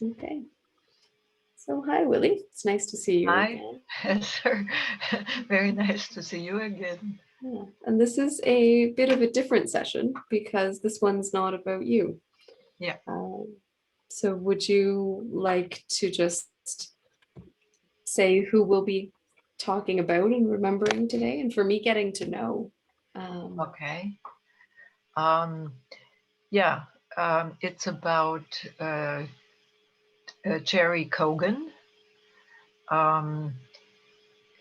Okay. So hi, Willy. It's nice to see you Hi, again. sir. Very nice to see you again. Yeah. And this is a bit of a different session because this one's not about you. Yeah. Um, so would you like to just say who we'll be talking about and remembering today? And for me, getting to know. Okay. Um, yeah. It's about Jerry Cogan. Um,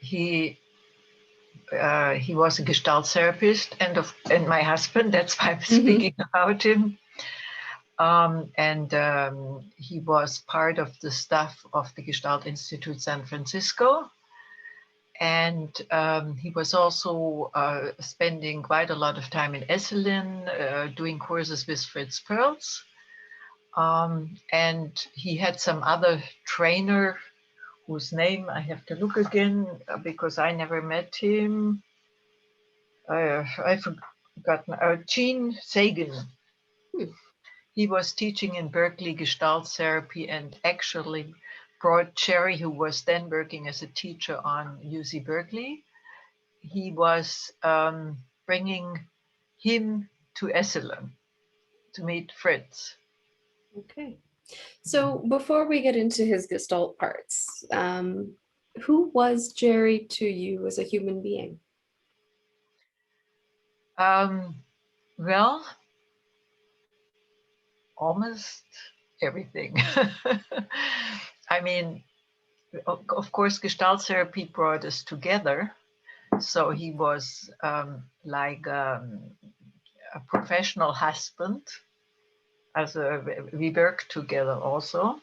he he was a Gestalt therapist and my husband. That's why I'm Mhm. speaking about him. And he was part of the staff of the Gestalt Institute San Francisco. And he was also spending quite a lot of time in Esalen, doing courses with Fritz Perls. And he had some other trainer whose name I have to look again because I never met him. I've forgotten. Gene Sagan. Hmm. He was teaching in Berkeley Gestalt therapy and actually brought Jerry, who was then working as a teacher on UC Berkeley. He was bringing him to Esalen to meet Fritz. Okay. So before we get into his Gestalt parts, who was Jerry to you as a human being? Um, well, almost everything. I mean, of course, Gestalt therapy brought us together. So he was like a professional husband. As we worked together also,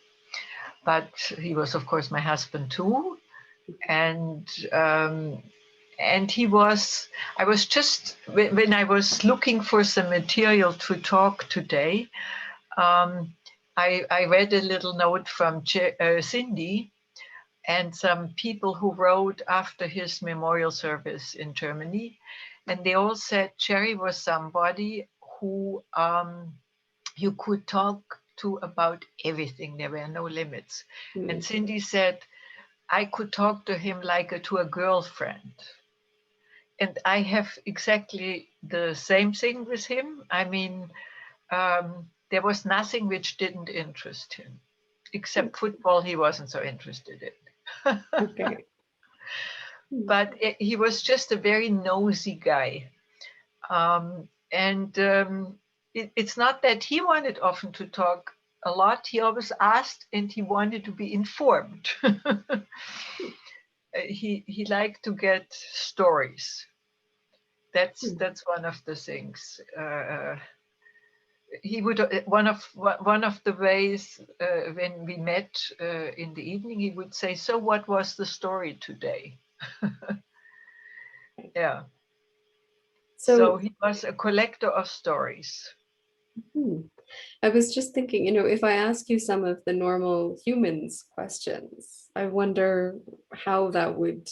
but he was, of course, my husband too. And um, and he was. I was just when I was looking for some material to talk today. Um, I read a little note from Cindy and some people who wrote after his memorial service in Germany, and they all said Jerry was somebody who you could talk to about everything. There were no limits. And Hmm. Cindy said, I could talk to him like to a girlfriend. And I have exactly the same thing with him. I mean, there was nothing which didn't interest him, except football, he wasn't so interested in. Okay. Hmm. But he was just a very nosy guy. And it's not that he wanted often to talk a lot. He always asked and he wanted to be informed. He liked to get stories. Hmm. That's one of the things. He would one of the ways when we met in the evening, he would say, "So, what was the story today?" Yeah. So So he was a collector of stories. hmm, I was just thinking, if I ask you some of the normal humans questions, I wonder how that would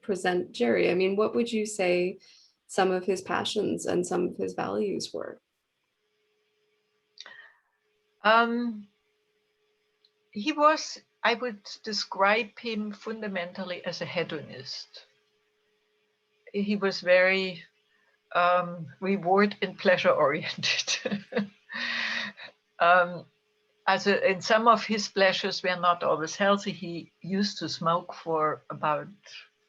present Jerry. I mean, what would you say some of his passions and some of his values were? Um, he was, I would describe him fundamentally as a hedonist. He was very reward and pleasure oriented. um, in some of his pleasures were not always healthy. He used to smoke for about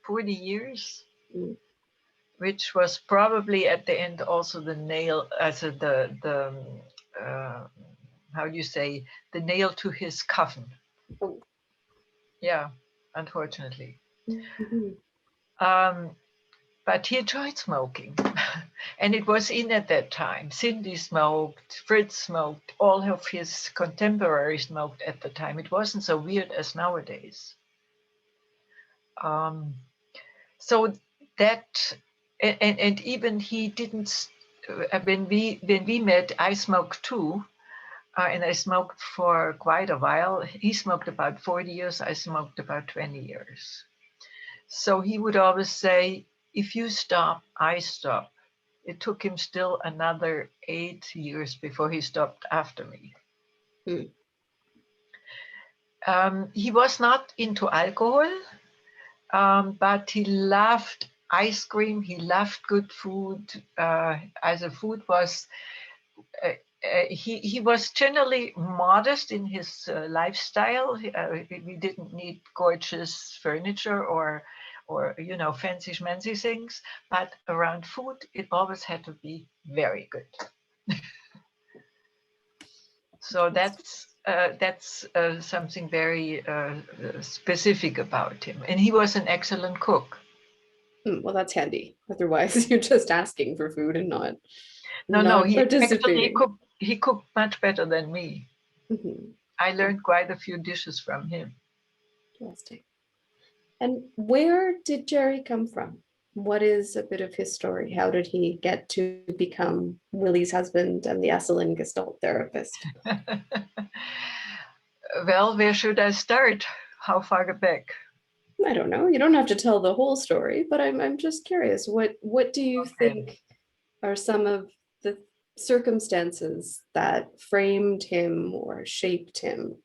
40 years, Mm. which was probably at the end also the nail, as the uh, how do you say, the nail to his coffin. Oh. Yeah, unfortunately. Mhm. Um, but he enjoyed smoking. And it was in at that time. Cindy smoked, Fritz smoked, all of his contemporaries smoked at the time. It wasn't so weird as nowadays. Um, so that, and even he didn't, when we met, I smoked too. And I smoked for quite a while. He smoked about 40 years. I smoked about 20 years. So he would always say, if you stop, I stop. It took him still another 8 years before he stopped after me. Mm. He was not into alcohol, but he loved ice cream. He loved good food. As a food was, he was generally modest in his lifestyle. We didn't need gorgeous furniture or fancy schmancy things, but around food, it always had to be very good. So that's something very specific about him, and he was an excellent cook. Well, that's handy. Otherwise, you're just asking for food and not No, not he actually participating. cooked much better than me. Mhm. I learned quite a few dishes from him. Interesting. And where did Jerry come from? What is a bit of his story? How did he get to become Willy's husband and the Esalen Gestalt therapist? Well, where should I start? How far back? I don't know. You don't have to tell the whole story, but I'm just curious. What do you Okay. think are some of the circumstances that framed him or shaped him?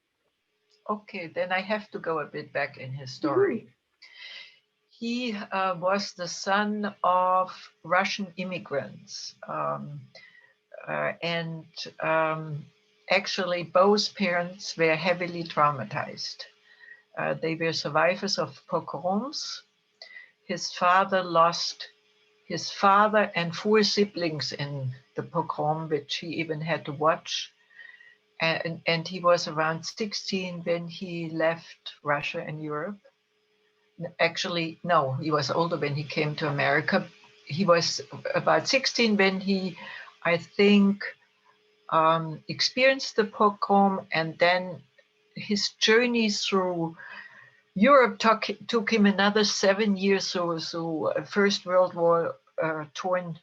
Okay, then I have to go a bit back in his Mhm. story. He was the son of Russian immigrants, and actually, both parents were heavily traumatized. They were survivors of pogroms. His father lost his father and four siblings in the pogrom, which he even had to watch. And he was around 16 when he left Russia and Europe. Actually, no, he was older when he came to America. He was about 16 when he, I think, experienced the pogrom, and then his journey through Europe took him another 7 years, so First World War torn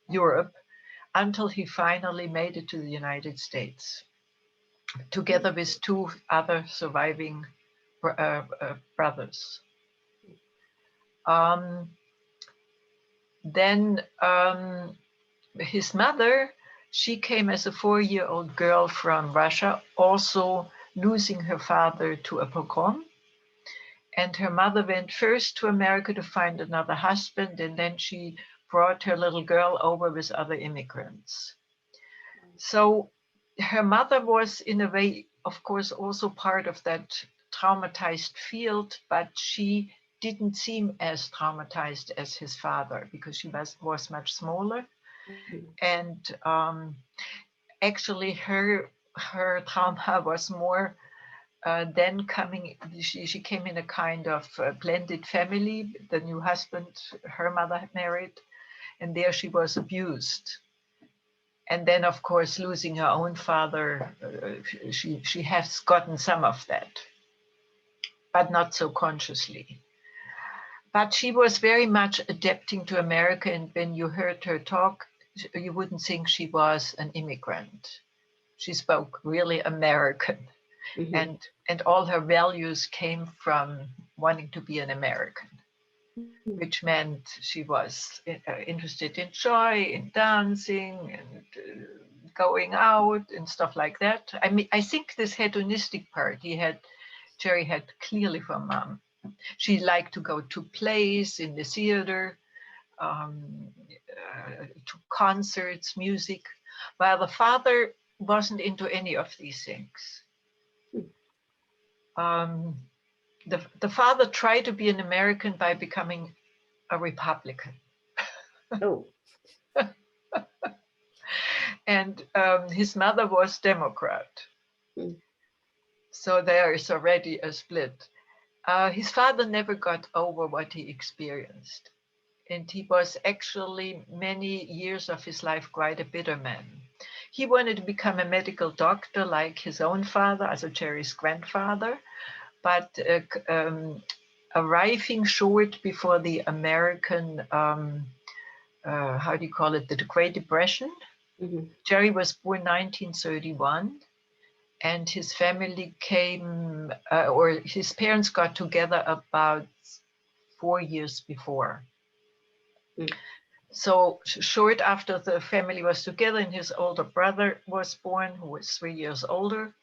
Europe, until he finally made it to the United States, together with two other surviving brothers. Um, then his mother, she came as a 4-year-old girl from Russia, also losing her father to a pogrom. And her mother went first to America to find another husband, and then she brought her little girl over with other immigrants. So her mother was, in a way, of course, also part of that traumatized field, but she didn't seem as traumatized as his father because she was much smaller. And actually, her trauma was more then coming. She came in a kind of blended family. The new husband her mother had married, and there she was abused. And then, of course, losing her own father, she has gotten some of that, but not so consciously. But she was very much adapting to America, and when you heard her talk, you wouldn't think she was an immigrant. She spoke really American, Mhm. and all her values came from wanting to be an American, Mhm. which meant she was interested in joy, in dancing, and going out and stuff like that. I mean, I think this hedonistic part Jerry had clearly from mom. She liked to go to plays in the theater, to concerts, music, while the father wasn't into any of these things. Um, the father tried to be an American by becoming a Republican. Oh, And his mother was Democrat. mm, So there is already a split. His father never got over what he experienced. And he was actually many years of his life quite a bitter man. He wanted to become a medical doctor like his own father, also Jerry's grandfather, but arriving short before the American, how do you call it, the Great Depression. mhm. Jerry was born 1931, and his family came, or his parents got together about 4 years before. Mm. So short after the family was together and his older brother was born, who was 3 years older,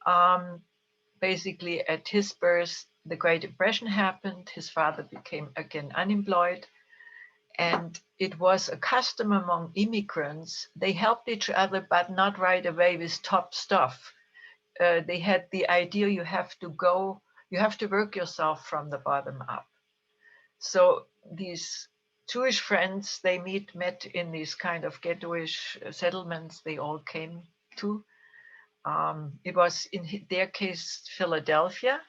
um, basically at his birth, the Great Depression happened. His father became again unemployed. And it was a custom among immigrants. They helped each other, but not right away with top stuff. They had the idea you have to work yourself from the bottom up. So these Jewish friends, they met in these kind of ghettoish settlements they all came to. It was in their case, Philadelphia,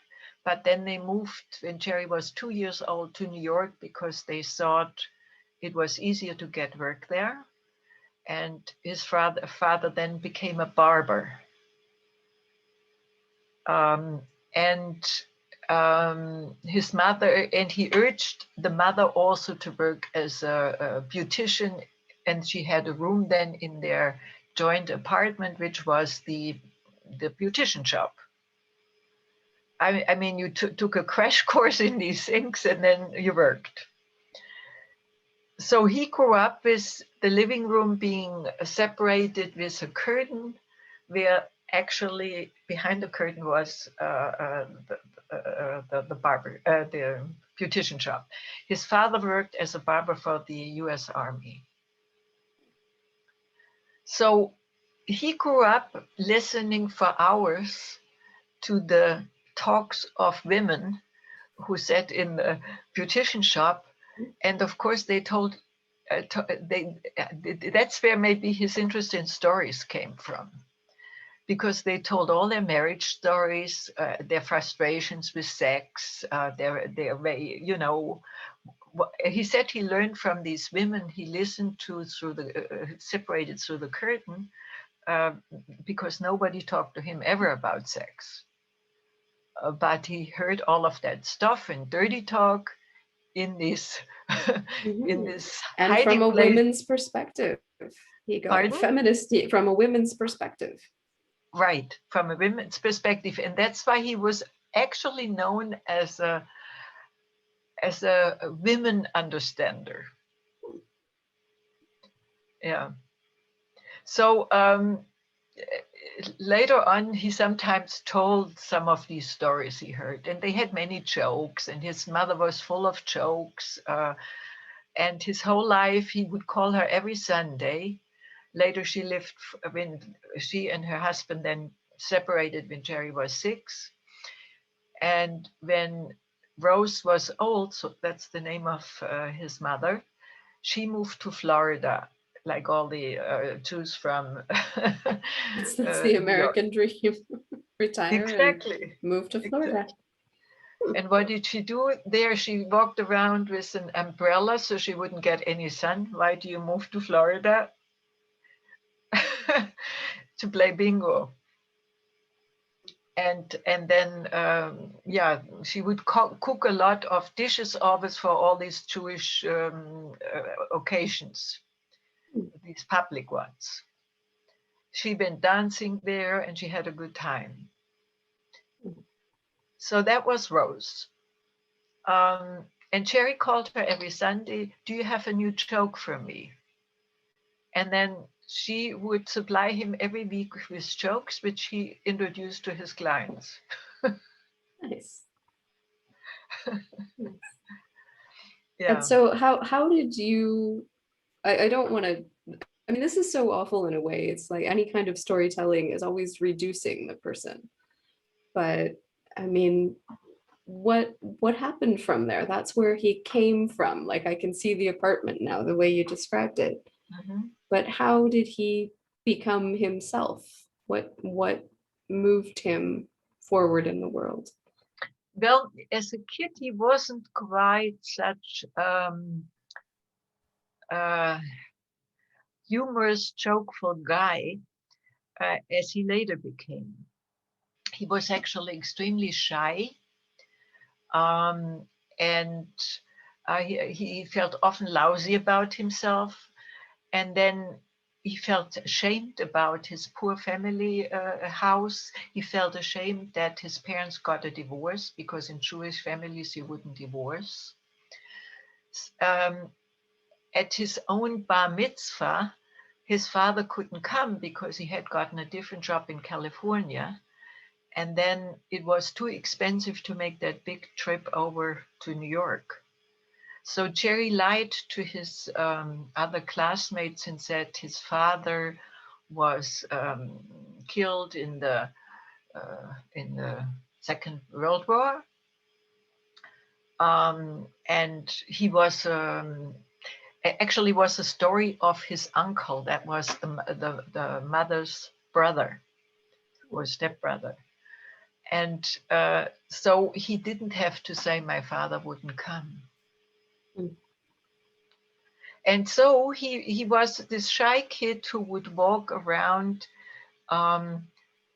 but then they moved when Jerry was 2 years old to New York because they thought it was easier to get work there. And his father then became a barber. And his mother, and he urged the mother also to work as a beautician. And she had a room then in their joint apartment, which was the beautician shop. I mean, you took a crash course in these things and then you worked. So he grew up with the living room being separated with a curtain, where actually behind the curtain was the barber, the beautician shop. His father worked as a barber for the U.S. Army. So he grew up listening for hours to the talks of women who sat in the beautician shop. And of course, they told, that's where maybe his interest in stories came from, because they told all their marriage stories, their frustrations with sex, their way, you know. He said he learned from these women he listened to through the, separated through the curtain, because nobody talked to him ever about sex. But he heard all of that stuff and dirty talk in this in this And from hiding a place. women's perspective, he got Pardon? feminist from a women's perspective. Right, from a women's perspective, and that's why he was actually known as a women understander. Yeah. So later on, he sometimes told some of these stories he heard, and they had many jokes, and his mother was full of jokes. And his whole life, he would call her every Sunday. Later, she lived, when she and her husband then separated when Jerry was 6. And when Rose was old, so that's the name of his mother, she moved to Florida, like all the Jews from That's the New York. American dream. Retire Exactly. and move to Florida. Exactly. And what did she do there? She walked around with an umbrella so she wouldn't get any sun. Why do you move to Florida? To play bingo. And then yeah, she would cook a lot of dishes always for all these Jewish occasions, these public ones. She went dancing there and she had a good time. So that was Rose. And Cherry called her every Sunday, do you have a new joke for me? And then she would supply him every week with jokes, which he introduced to his clients. Nice. Yeah. And so how did you, I don't want to, I mean, this is so awful in a way. It's like any kind of storytelling is always reducing the person. But I mean, what happened from there? That's where he came from. Like I can see the apartment now, the way you described it. Mm-hmm. But how did he become himself? What moved him forward in the world? Well, as a kid, he wasn't quite such humorous, jokeful guy as he later became. He was actually extremely shy, and he felt often lousy about himself. And then he felt ashamed about his poor family house. He felt ashamed that his parents got a divorce, because in Jewish families you wouldn't divorce. At his own bar mitzvah, his father couldn't come because he had gotten a different job in California. And then it was too expensive to make that big trip over to New York. So Jerry lied to his other classmates and said his father was killed in the Second World War, and he was actually was a story of his uncle that was the mother's brother or stepbrother, and so he didn't have to say my father wouldn't come. Mm. And so he was this shy kid who would walk around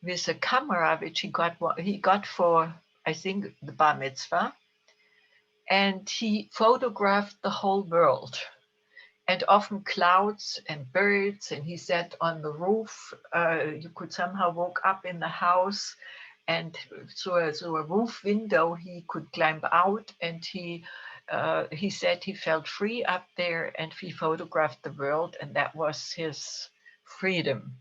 with a camera which he got for, I think, the bar mitzvah, and he photographed the whole world and often clouds and birds. And he sat on the roof. You could somehow walk up in the house, and through a roof window he could climb out. And he said he felt free up there, and he photographed the world, and that was his freedom.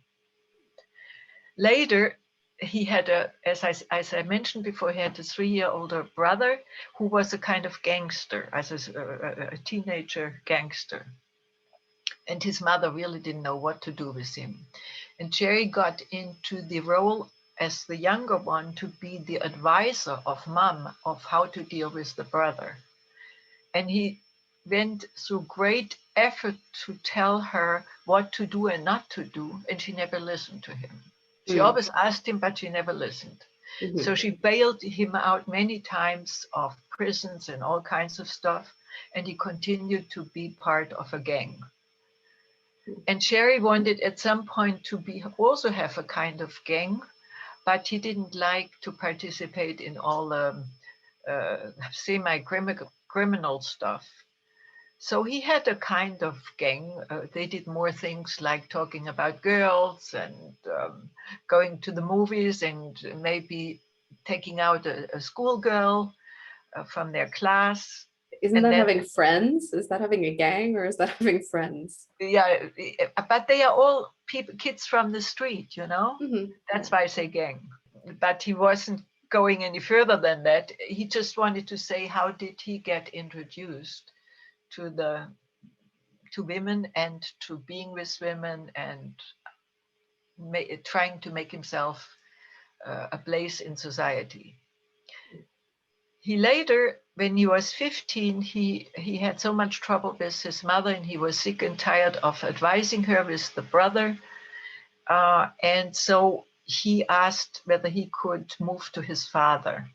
Later, he had as I mentioned before, he had a 3-year older brother who was a kind of gangster, as a teenager gangster. And his mother really didn't know what to do with him. And Jerry got into the role as the younger one to be the advisor of mom of how to deal with the brother. And he went through great effort to tell her what to do and not to do, and she never listened to him. She Mm. always asked him, but she never listened. Mhm. So she bailed him out many times of prisons and all kinds of stuff, and he continued to be part of a gang. And Sherry wanted at some point to also have a kind of gang, but he didn't like to participate in all the semi-criminal stuff. So he had a kind of gang. They did more things like talking about girls and going to the movies and maybe taking out a schoolgirl from their class. Isn't And that then, having friends? Is that having a gang or is that having friends? yeah, but they are all kids from the street, you know? Hmm. That's why I say gang. But he wasn't going any further than that. He just wanted to say, how did he get introduced to women and to being with women and trying to make himself a place in society. He later, when he was 15, he had so much trouble with his mother, and he was sick and tired of advising her with the brother. And so he asked whether he could move to his father.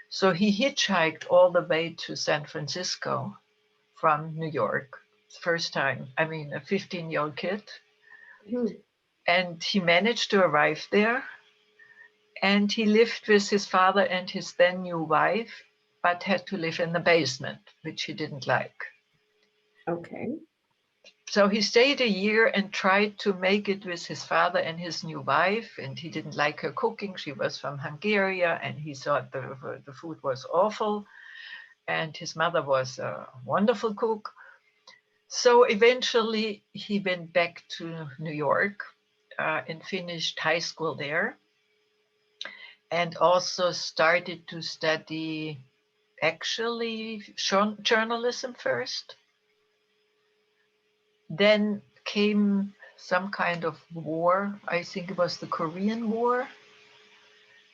So he hitchhiked all the way to San Francisco from New York. First time, I mean, a 15-year-old kid. Mhm. And he managed to arrive there. And he lived with his father and his then new wife, but had to live in the basement, which he didn't like. Okay. So he stayed a year and tried to make it with his father and his new wife. And he didn't like her cooking. She was from Hungary, and he thought the food was awful. And his mother was a wonderful cook. So eventually he went back to New York and finished high school there, and also started to study actually journalism first. Then came some kind of war. I think it was the Korean War.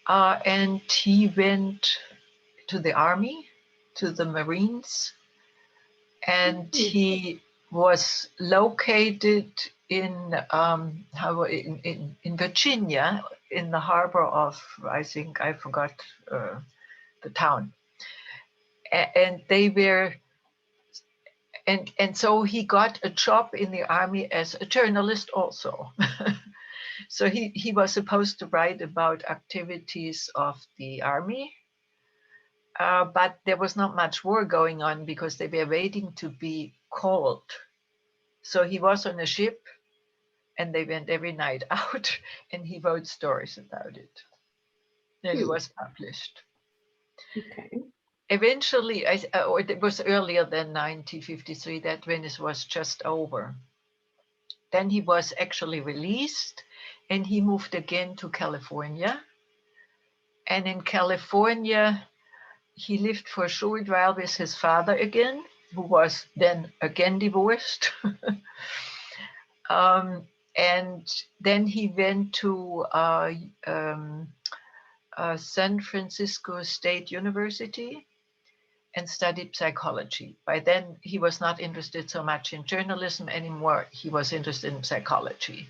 And he went to the army, to the Marines, and Mhm. he was located in Virginia, in the harbor of, I think I forgot the town, and they were, and so he got a job in the army as a journalist also. So he was supposed to write about activities of the army, but there was not much war going on because they were waiting to be called. So he was on a ship, and they went every night out, and he wrote stories about it. And it Hmm. was published. Okay. Eventually, or it was earlier than 1953, that Venice was just over. Then he was actually released, and he moved again to California. And in California, he lived for a short while with his father again, who was then again divorced. um, and then he went to San Francisco State University and studied psychology. By then, he was not interested so much in journalism anymore. He was interested in psychology.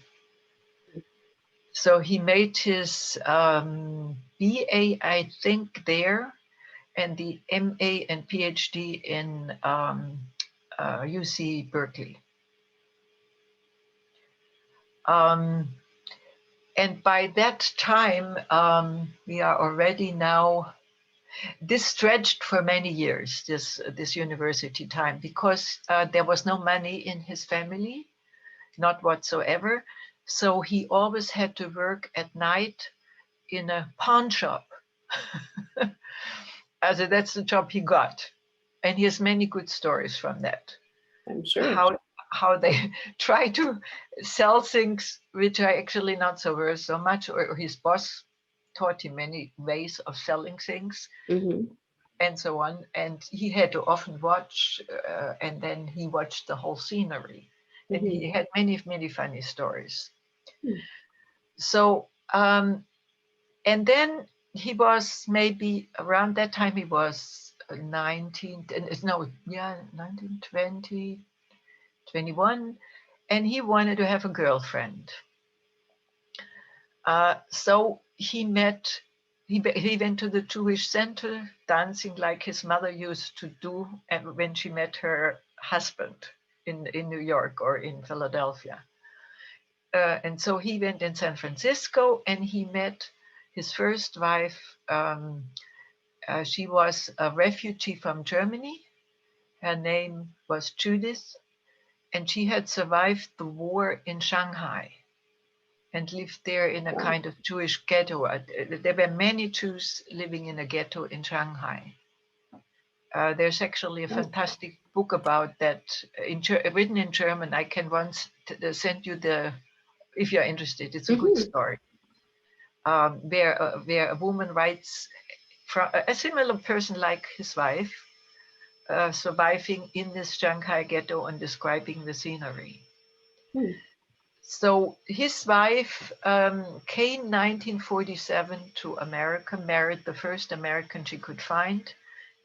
So he made his BA, I think, there, and the MA and PhD in UC Berkeley. And by that time, we are already now, this stretched for many years, this university time, because there was no money in his family, not whatsoever. So he always had to work at night in a pawn shop. So that's the job he got. And he has many good stories from that. I'm sure. How they try to sell things which are actually not so worth so much, or his boss taught him many ways of selling things, and so on. And he had to often watch, and then he watched the whole scenery. And he had many, many funny stories. So, and then he was maybe around that time, he was 19, no, yeah, 19, 20, 21, and he wanted to have a girlfriend. So he went to the Jewish center, dancing like his mother used to do when she met her husband in New York or in Philadelphia. And so he went in San Francisco and he met his first wife. She was a refugee from Germany. Her name was Judith, and she had survived the war in Shanghai and lived there in a kind of Jewish ghetto. There were many Jews living in a ghetto in Shanghai. There's actually a fantastic book about that, written in German. I can once send you if you're interested. It's a good story. Where a woman writes from a similar person like his wife, surviving in this Shanghai ghetto and describing the scenery. So his wife came 1947 to America, married the first American she could find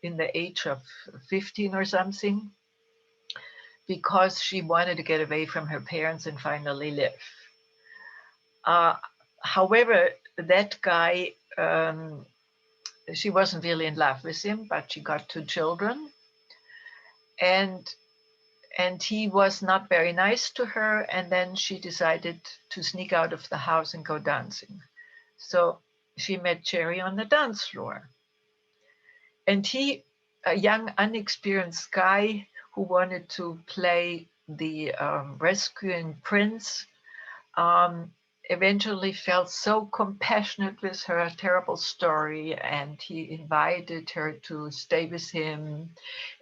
in the age of 15 or something, because she wanted to get away from her parents and finally live. However, that guy, she wasn't really in love with him, but she got 2 children. And he was not very nice to her, and then she decided to sneak out of the house and go dancing. So she met Jerry on the dance floor. And he, a young, unexperienced guy who wanted to play the rescuing prince, eventually felt so compassionate with her terrible story, and he invited her to stay with him.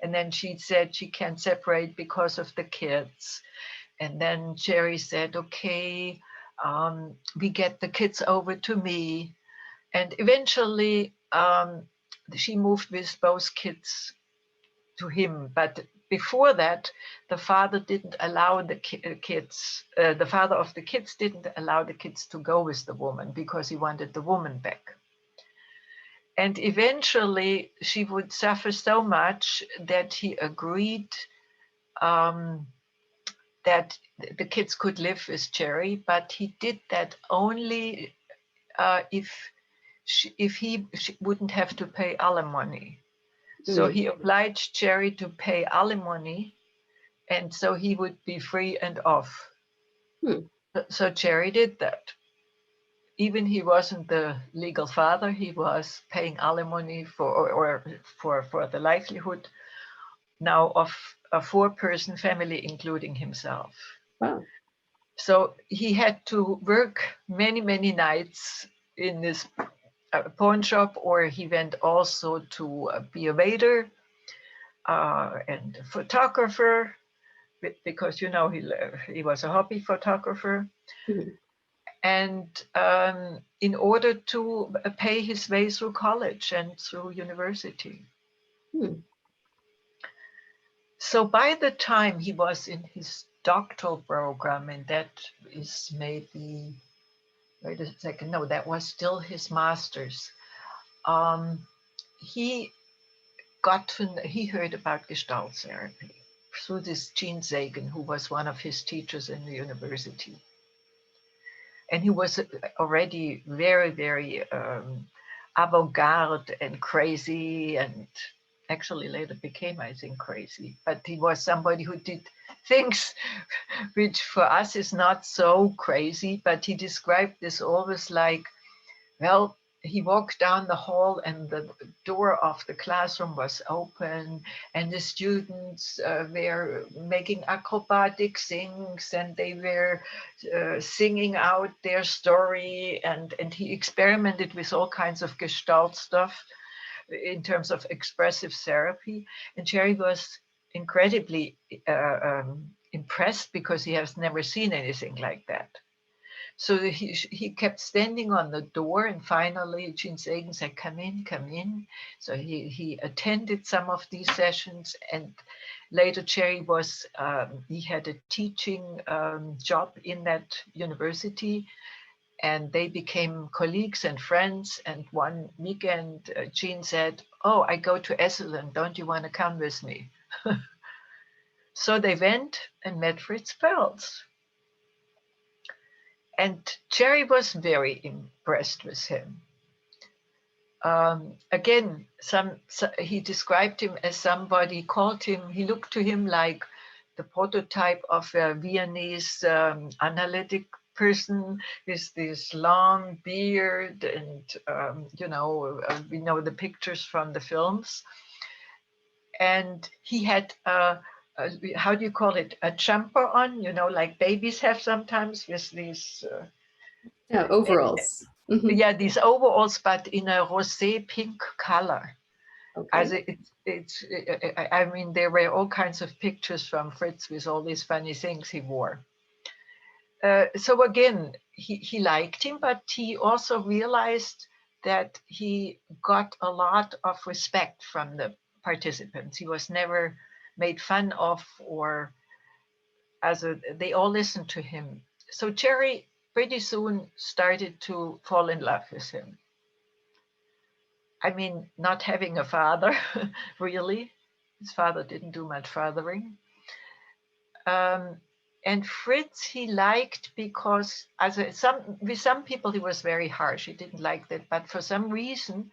And then she said she can't separate because of the kids. And then Jerry said, okay, we get the kids over to me. And eventually she moved with both kids to him. But before that, the father didn't allow the kids, the father of the kids didn't allow the kids to go with the woman because he wanted the woman back. And eventually she would suffer so much that he agreed that the kids could live with Jerry, but he did that only if he wouldn't have to pay alimony. So he obliged Jerry to pay alimony, and so he would be free and off. So Jerry did that. Even he wasn't the legal father, he was paying alimony for the livelihood now of a 4-person family, including himself. Wow. So he had to work many, many nights in this pawn shop, or he went also to be a waiter and a photographer, because he was a hobby photographer. and in order to pay his way through college and through university. Hmm. So by the time he was in his doctoral program, and that is maybe, wait a second, no, that was still his master's. He he heard about Gestalt therapy through this Gene Sagan, who was one of his teachers in the university. And he was already very, very avant-garde and crazy, and actually later became, I think, crazy. But he was somebody who did things which for us is not so crazy, but he described this always like, well, he walked down the hall and the door of the classroom was open, and the students were making acrobatic things, and they were singing out their story, and he experimented with all kinds of Gestalt stuff in terms of expressive therapy. And Jerry was incredibly impressed because he has never seen anything like that. So he kept standing on the door, and finally Gene Sagan said, "Come in, come in." So he attended some of these sessions, and later Jerry was he had a teaching job in that university, and they became colleagues and friends. And one weekend, Gene said, "Oh, I go to Esalen. Don't you want to come with me?" So they went and met Fritz Perls. And Jerry was very impressed with him. Again, he described him as somebody, called him, he looked to him like the prototype of a Viennese analytic person with this long beard, and we know the pictures from the films. And he had how do you call it, a jumper on, like babies have sometimes, with these Yeah, overalls. Hmm. yeah, these overalls, but in a rosé pink color. As Okay. I mean, there were all kinds of pictures from Fritz with all these funny things he wore. So again, he liked him, but he also realized that he got a lot of respect from the participants. He was never made fun of, or they all listened to him. So Jerry pretty soon started to fall in love with him. I mean, not having a father, really. His father didn't do much fathering. Um, and Fritz he liked because with some people he was very harsh. He didn't like that, but for some reason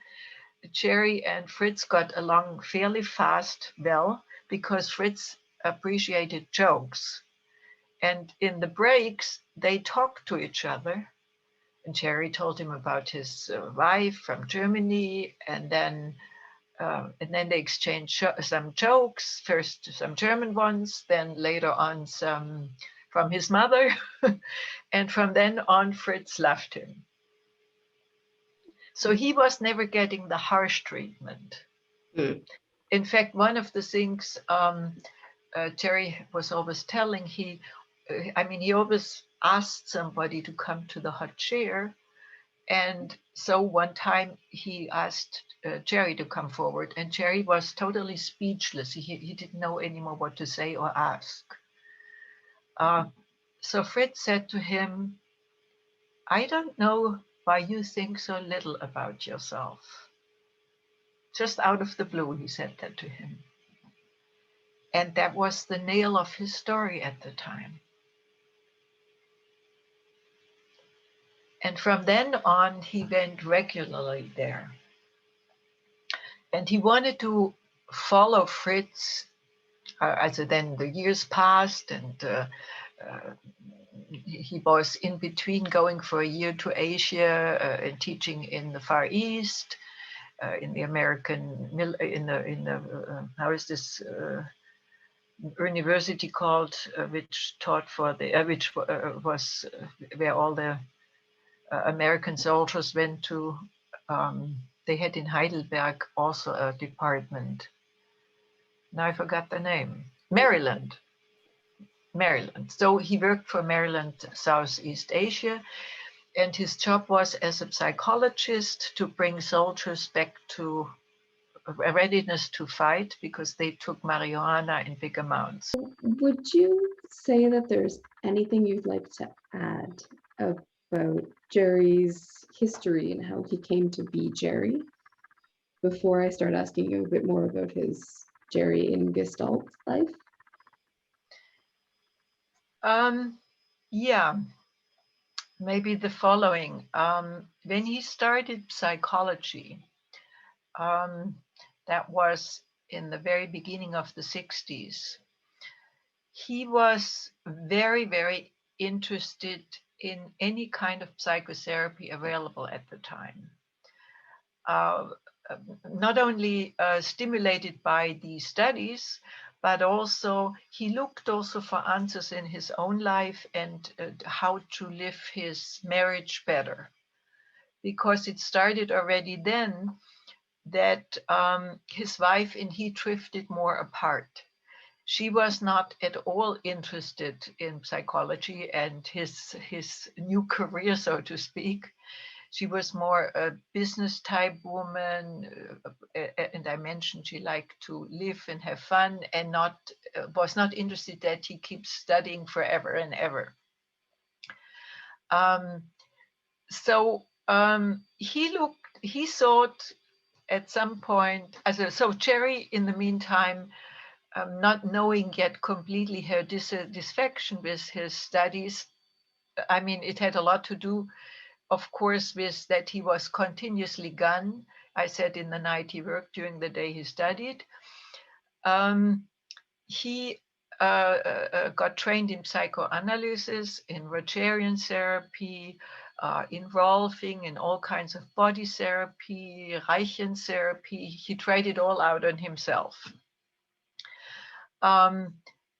Jerry and Fritz got along fairly fast, well, because Fritz appreciated jokes, and in the breaks they talked to each other. And Jerry told him about his wife from Germany, and then they exchanged some jokes, first some German ones, then later on some from his mother. And from then on, Fritz loved him. So he was never getting the harsh treatment. Mm. In fact, one of the things Jerry was always telling, he always asked somebody to come to the hot chair. And so one time he asked Jerry to come forward, and Jerry was totally speechless. He didn't know anymore what to say or ask. Uh, so Fritz said to him, "I don't know why you think so little about yourself." Just out of the blue, he said that to him. And that was the nail of his story at the time. And from then on, he went regularly there. And he wanted to follow Fritz. Then the years passed, and he was in between going for a year to Asia and teaching in the Far East, in the American, in the how is this university called, which taught for the which was where all the American soldiers went to. They had in Heidelberg also a department. Now I forgot the name. Maryland. So he worked for Maryland, Southeast Asia. And his job was as a psychologist to bring soldiers back to a readiness to fight because they took marijuana in big amounts. Would you say that there's anything you'd like to add about Jerry's history and how he came to be Jerry before I start asking you a bit more about his Jerry in Gestalt life? Yeah, maybe the following. When he started psychology, that was in the very beginning of the 60s, he was very, very interested in any kind of psychotherapy available at the time. Uh, Not only stimulated by these studies, but also he looked also for answers in his own life and how to live his marriage better. Because it started already then that his wife and he drifted more apart. She was not at all interested in psychology and his new career, so to speak. She was more a business type woman, and I mentioned she liked to live and have fun, and not was not interested that he keeps studying forever and ever. Um, he thought at some point, so Cherry, in the meantime, not knowing yet completely her dissatisfaction with his studies. I mean, it had a lot to do, of course, with that he was continuously gone. I said in the night he worked, during the day he studied. He got trained in psychoanalysis, in Rogerian therapy, involving in all kinds of body therapy, Reichen therapy. He tried it all out on himself.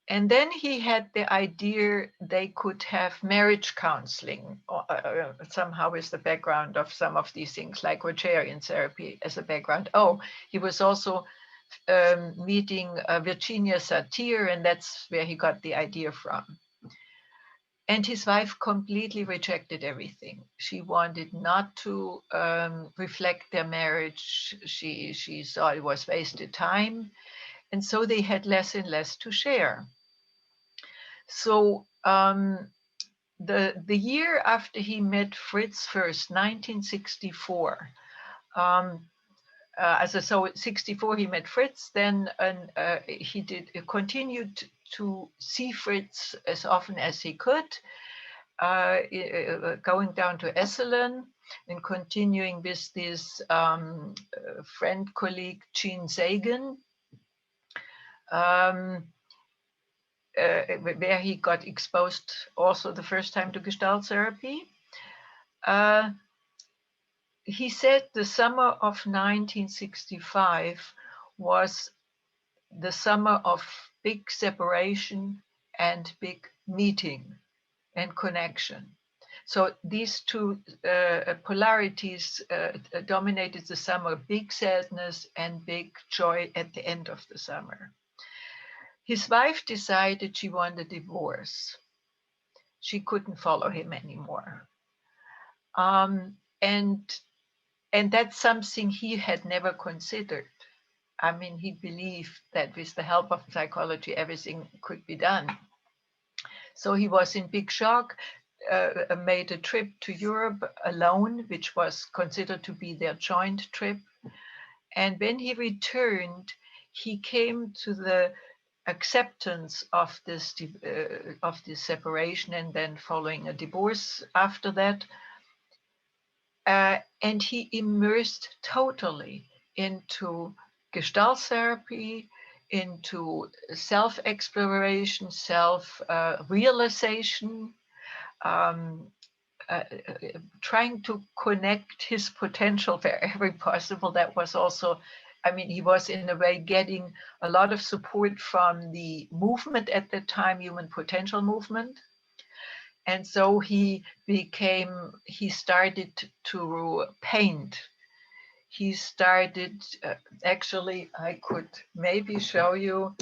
And then he had the idea they could have marriage counseling somehow with the background of some of these things, like Rogerian therapy as a background. Oh, he was also meeting Virginia Satir, and that's where he got the idea from. And his wife completely rejected everything. She wanted not to reflect their marriage. She thought it was wasted time. And so they had less and less to share. So the year after he met Fritz first, 1964, so 64 he met Fritz, then he continued to see Fritz as often as he could, going down to Esselen and continuing with this friend colleague Jean Sagan, where he got exposed also the first time to Gestalt therapy. He said the summer of 1965 was the summer of big separation and big meeting and connection. So these two polarities dominated the summer, big sadness and big joy at the end of the summer. His wife decided she wanted a divorce. She couldn't follow him anymore. And that's something he had never considered. I mean, he believed that with the help of psychology, everything could be done. So he was in big shock, made a trip to Europe alone, which was considered to be their joint trip. And when he returned, he came to the acceptance of this separation and then following a divorce after that. And he immersed totally into Gestalt therapy, into self-exploration, self-realization, trying to connect his potential wherever possible. That was also, I mean, he was in a way getting a lot of support from the movement at the time, human potential movement. And so he started to paint. He started, actually, I could maybe show you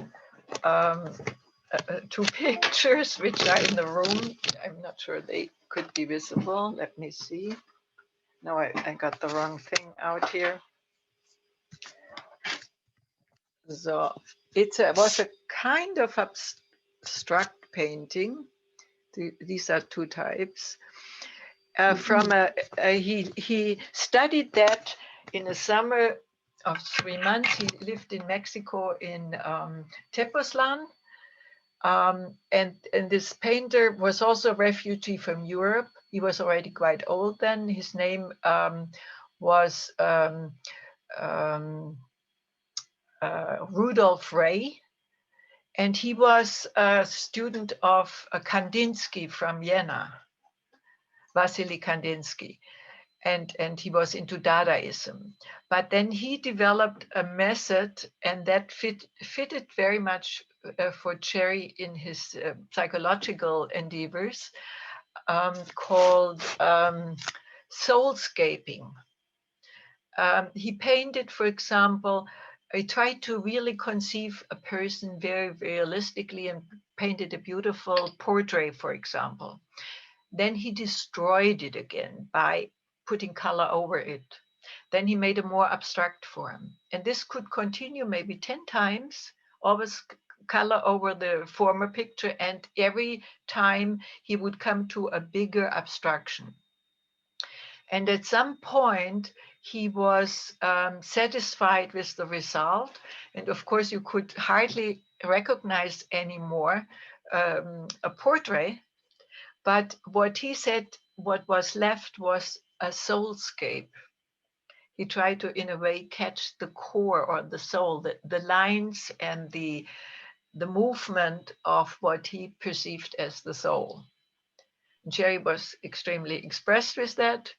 two pictures which are in the room. I'm not sure they could be visible. Let me see. No, I got the wrong thing out here. So it was a kind of abstract painting. These are two types. From he studied that in a summer of 3 months. He lived in Mexico in Tepoztlan. And this painter was also a refugee from Europe. He was already quite old then. His name was Rudolf Rey, and he was a student of Kandinsky from Vienna, Vasily Kandinsky, and he was into Dadaism. But then he developed a method, and that fitted very much for Cherry in his psychological endeavors, called soulscaping. He painted, for example, he tried to really conceive a person very realistically and painted a beautiful portrait, for example. Then he destroyed it again by putting color over it. Then he made a more abstract form. And this could continue maybe 10 times, always color over the former picture. And every time he would come to a bigger abstraction. And at some point, he was satisfied with the result. And of course, you could hardly recognize anymore a portrait. But what he said, what was left was a soulscape. He tried to, in a way, catch the core or the soul, the lines and the movement of what he perceived as the soul. And Cherry was extremely expressed with that.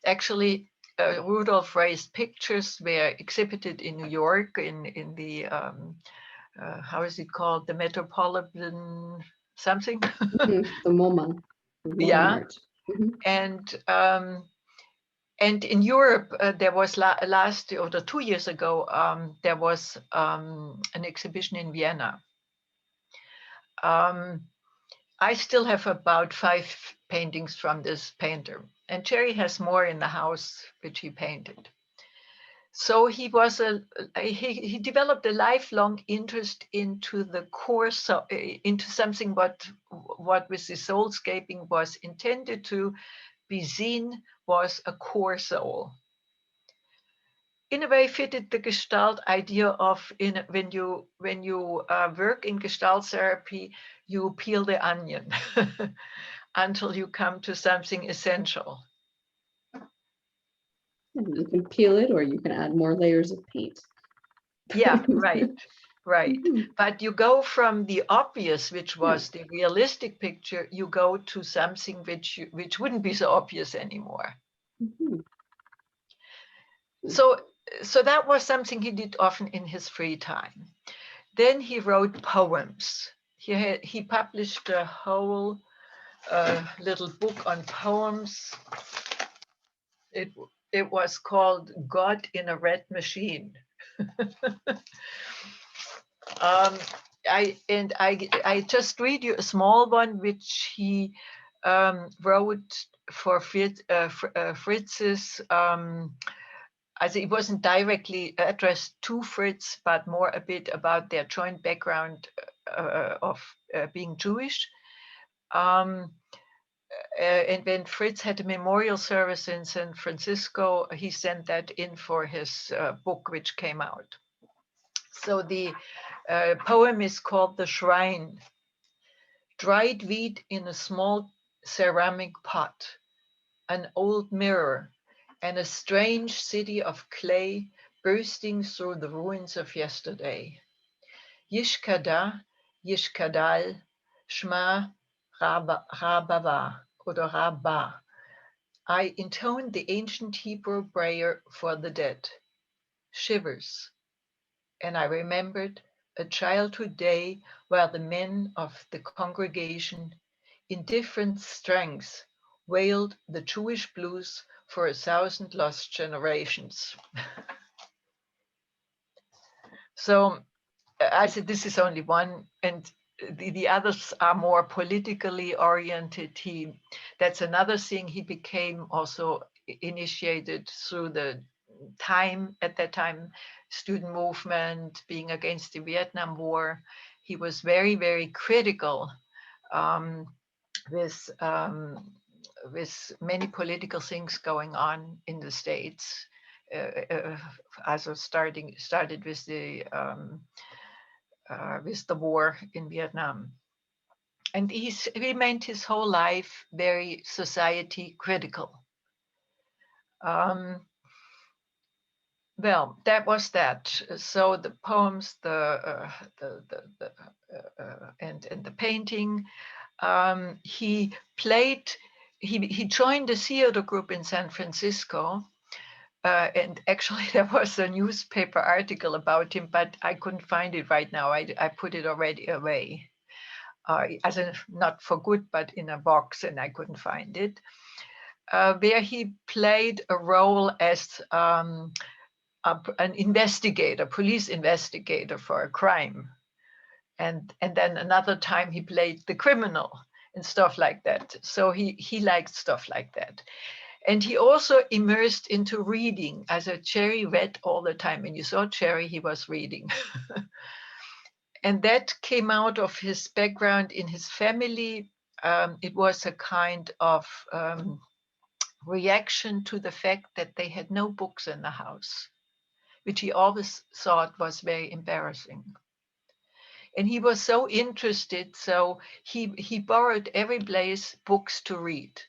Actually, Rudolf Rey's pictures were exhibited in New York in the, how is it called? The Metropolitan something? The MoMA. Yeah. Mm-hmm. And in Europe, there was last year or 2 years ago, there was an exhibition in Vienna. I still have about 5 paintings from this painter, and Cherry has more in the house which he painted. So he was he developed a lifelong interest into the core, into something what with the soulscaping was intended to be seen was a core soul. In a way, fitted the Gestalt idea of when you work in Gestalt therapy, you peel the onion until you come to something essential. You can peel it, or you can add more layers of paint. Yeah, right. But you go from the obvious, which was the realistic picture, you go to something which wouldn't be so obvious anymore. So that was something he did often in his free time. Then he wrote poems. He published a whole little book on poems. It was called God in a Red Machine. I just read you a small one which he wrote for Fritz's. As it wasn't directly addressed to Fritz, but more a bit about their joint background of being Jewish. And when Fritz had a memorial service in San Francisco, he sent that in for his book, which came out. So the poem is called The Shrine. Dried wheat in a small ceramic pot, an old mirror, and a strange city of clay bursting through the ruins of yesterday. Yishkada, Yishkadal, Shma Rabava, oder Rabba. I intoned the ancient Hebrew prayer for the dead. Shivers. And I remembered a childhood day where the men of the congregation, in different strengths, wailed the Jewish blues for 1,000 lost generations. So I said, this is only one. And the others are more politically oriented. That's another thing. He became also initiated through the time, at that time, student movement, being against the Vietnam War. He was very, very critical um, with many political things going on in the States. Also started with the war in Vietnam. And he's remained his whole life very society critical. Well, that was that. So the poems, and the painting. He played. He joined the theater group in San Francisco. And actually, there was a newspaper article about him, but I couldn't find it right now. I put it already away, as in not for good, but in a box, and I couldn't find it. Where he played a role as an investigator, police investigator for a crime. And then another time he played the criminal and stuff like that. So he liked stuff like that. And he also immersed into reading. As a Cherry read all the time. When you saw Cherry, he was reading. And that came out of his background in his family. It was a kind of reaction to the fact that they had no books in the house, which he always thought was very embarrassing. And he was so interested, so he borrowed every place books to read.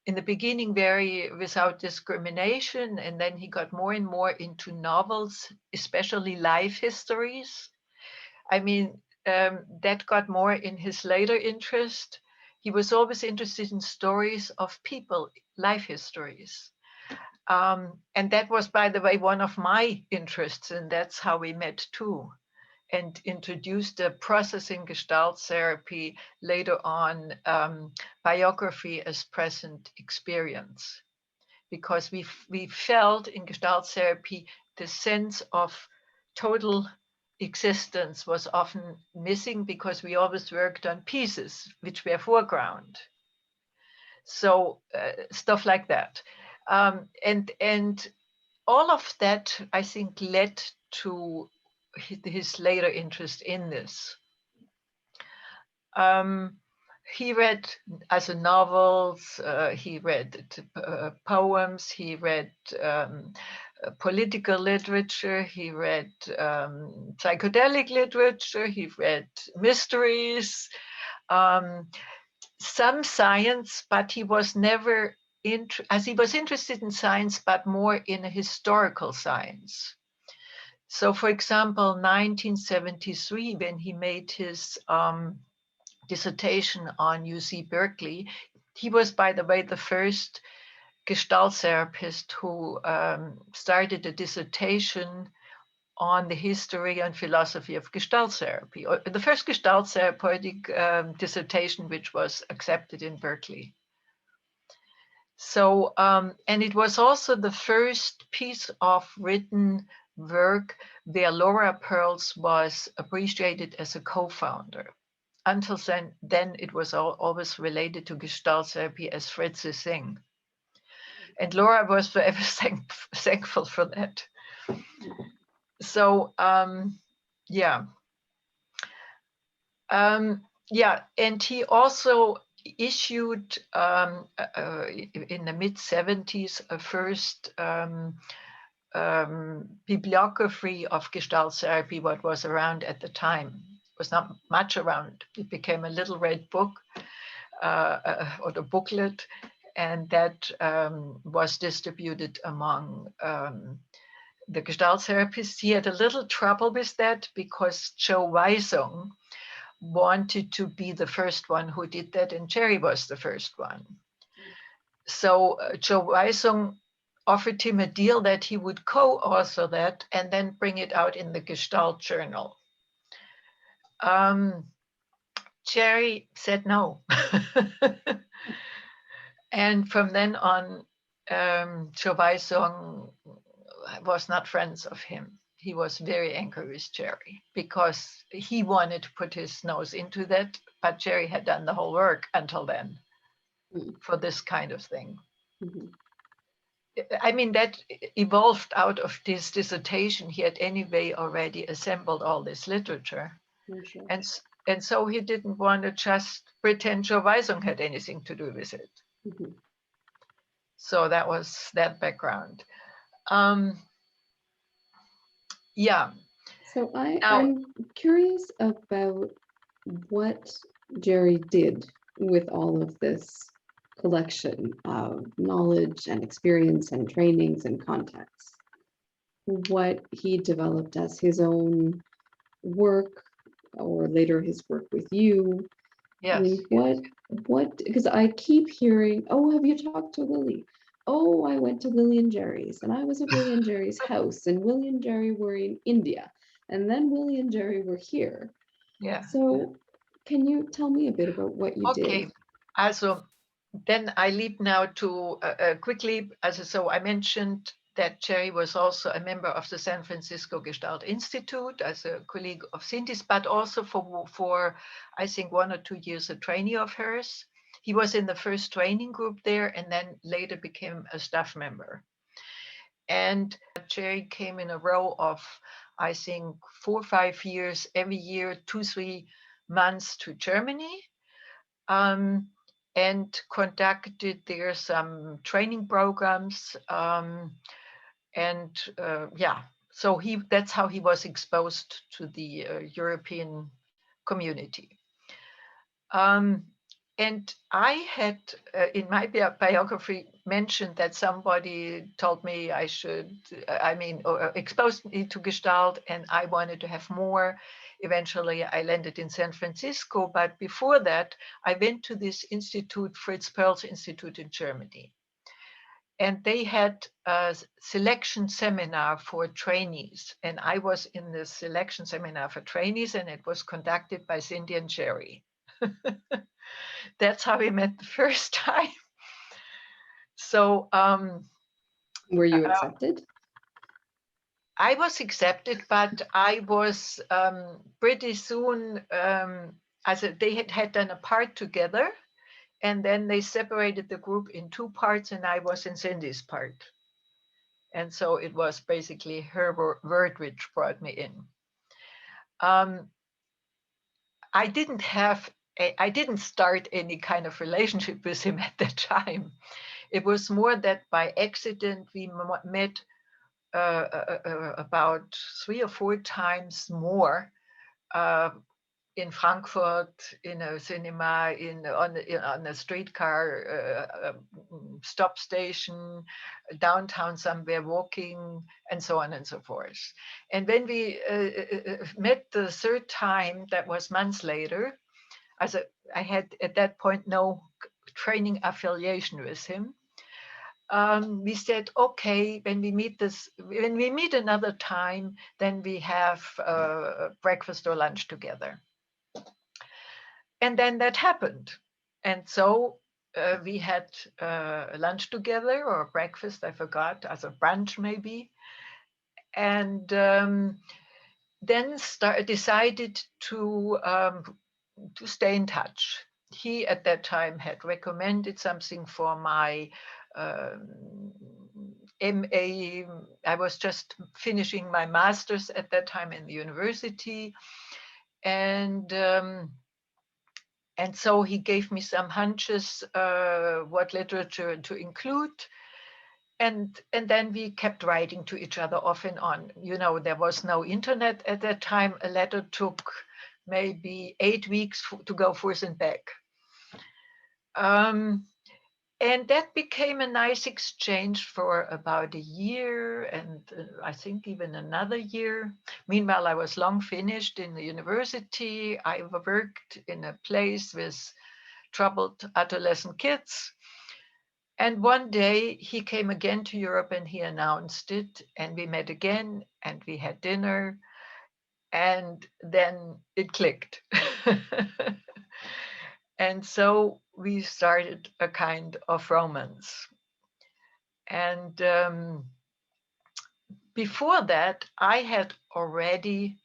In the beginning, very without discrimination, and then he got more and more into novels, especially life histories. I mean, that got more in his later interest. He was always interested in stories of people, life histories. And that was, by the way, one of my interests, and that's how we met too, and introduced the processing Gestalt therapy, later on biography as present experience. Because we felt in Gestalt therapy the sense of total existence was often missing, because we always worked on pieces which were foreground. So stuff like that. And all of that, I think, led to his later interest in this. He read as a novels, he read poems, he read political literature, he read psychedelic literature, he read mysteries, some science, but he was never as he was interested in science, but more in a historical science. So, for example, 1973, when he made his dissertation on UC Berkeley, he was, by the way, the first Gestalt therapist who started a dissertation on the history and philosophy of Gestalt therapy, or the first Gestalt therapeutic dissertation which was accepted in Berkeley. So, and it was also the first piece of written work where Laura Pearls was appreciated as a co-founder. Until then it was always related to Gestalt therapy as Fritzi Singh. And Laura was forever thankful for that. So, yeah. Yeah, and he also issued in the mid-70s a first bibliography of Gestalt therapy, what was around at the time. It was not much around. It became a little red book or a booklet, and that was distributed among the Gestalt therapists. He had a little trouble with that because Joe Weisung wanted to be the first one who did that, and Jerry was the first one. So Joe Weisung offered him a deal that he would co-author that and then bring it out in the Gestalt journal. Jerry said no. And from then on, Joe Weisung was not friends of him. he was very angry with Jerry because he wanted to put his nose into that, but Jerry had done the whole work until then for this kind of thing. I mean, that evolved out of this dissertation. He had anyway already assembled all this literature. Sure. And so he didn't want to just pretend Joe Weisung had anything to do with it. So that was that background. Yeah. So I'm curious about what Jerry did with all of this collection of knowledge and experience and trainings and contacts. What he developed as his own work, or later his work with you. Yes. I mean, what, because I keep hearing, oh, have you talked to Willy? Oh, I went to Willy and Jerry's, and I was at Willy and Jerry's house, and Willy and Jerry were in India, and then Willy and Jerry were here. Yeah. So can you tell me a bit about what you did? Okay. Also, then I leap now to quickly. So I mentioned that Jerry was also a member of the San Francisco Gestalt Institute as a colleague of Cindy's, but also for I think 1 or 2 years a trainee of hers. He was in the first training group there and then later became a staff member. And Jerry came in a row of, I think, 4 or 5 years, every year, 2, 3 months to Germany. And conducted there some training programs. So that's how he was exposed to the European community. And I had, in my biography, mentioned that somebody told me I should, exposed me to Gestalt, and I wanted to have more. Eventually, I landed in San Francisco. But before that, I went to this institute, Fritz Perls Institute in Germany. And they had a selection seminar for trainees. And I was in the selection seminar for trainees, and it was conducted by Cindy and Jerry. That's how we met the first time. So were you accepted? I was accepted, but I was pretty soon, they had done a part together, and then they separated the group in 2 parts, and I was in Cindy's part. And so it was basically her word which brought me in. I didn't start any kind of relationship with him at that time. It was more that by accident we met about 3 or 4 times more in Frankfurt, in a cinema, on a streetcar stop station, downtown somewhere, walking, and so on and so forth. And when we met the 3rd time, that was months later, I had at that point no training affiliation with him. We said, okay, when we meet another time, then we have breakfast or lunch together. And then that happened. And so we had lunch together, or breakfast, I forgot, as a brunch maybe. And then decided to stay in touch. He at that time had recommended something for my MA. I was just finishing my master's at that time in the university. And so he gave me some hunches, what literature to include. And then we kept writing to each other off and on. You know, there was no internet at that time. A letter took maybe 8 weeks to go forth and back. And that became a nice exchange for about a year, and I think even another year. Meanwhile, I was long finished in the university. I worked in a place with troubled adolescent kids. And one day he came again to Europe and he announced it, and we met again and we had dinner, and then it clicked. And so we started a kind of romance. And before that, I had already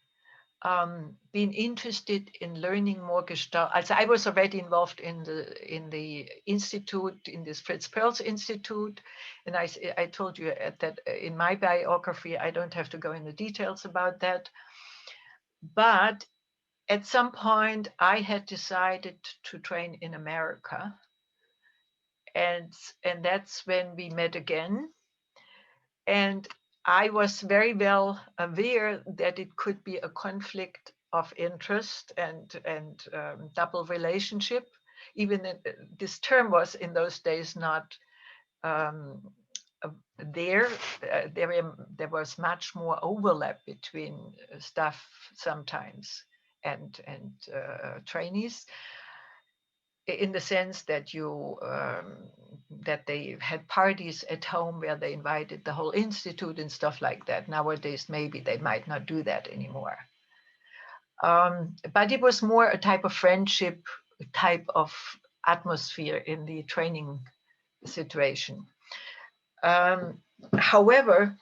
been interested in learning more Gestalt. Also, I was already involved in the institute, in this Fritz Perls Institute, and I told you that in my biography I don't have to go into details about that. But at some point, I had decided to train in America, and that's when we met again. And I was very well aware that it could be a conflict of interest and double relationship. Even this term was in those days not um, there. There was much more overlap between staff sometimes and trainees, in the sense that that they had parties at home where they invited the whole institute and stuff like that. Nowadays, maybe they might not do that anymore. But it was more a type of friendship, type of atmosphere in the training situation. However,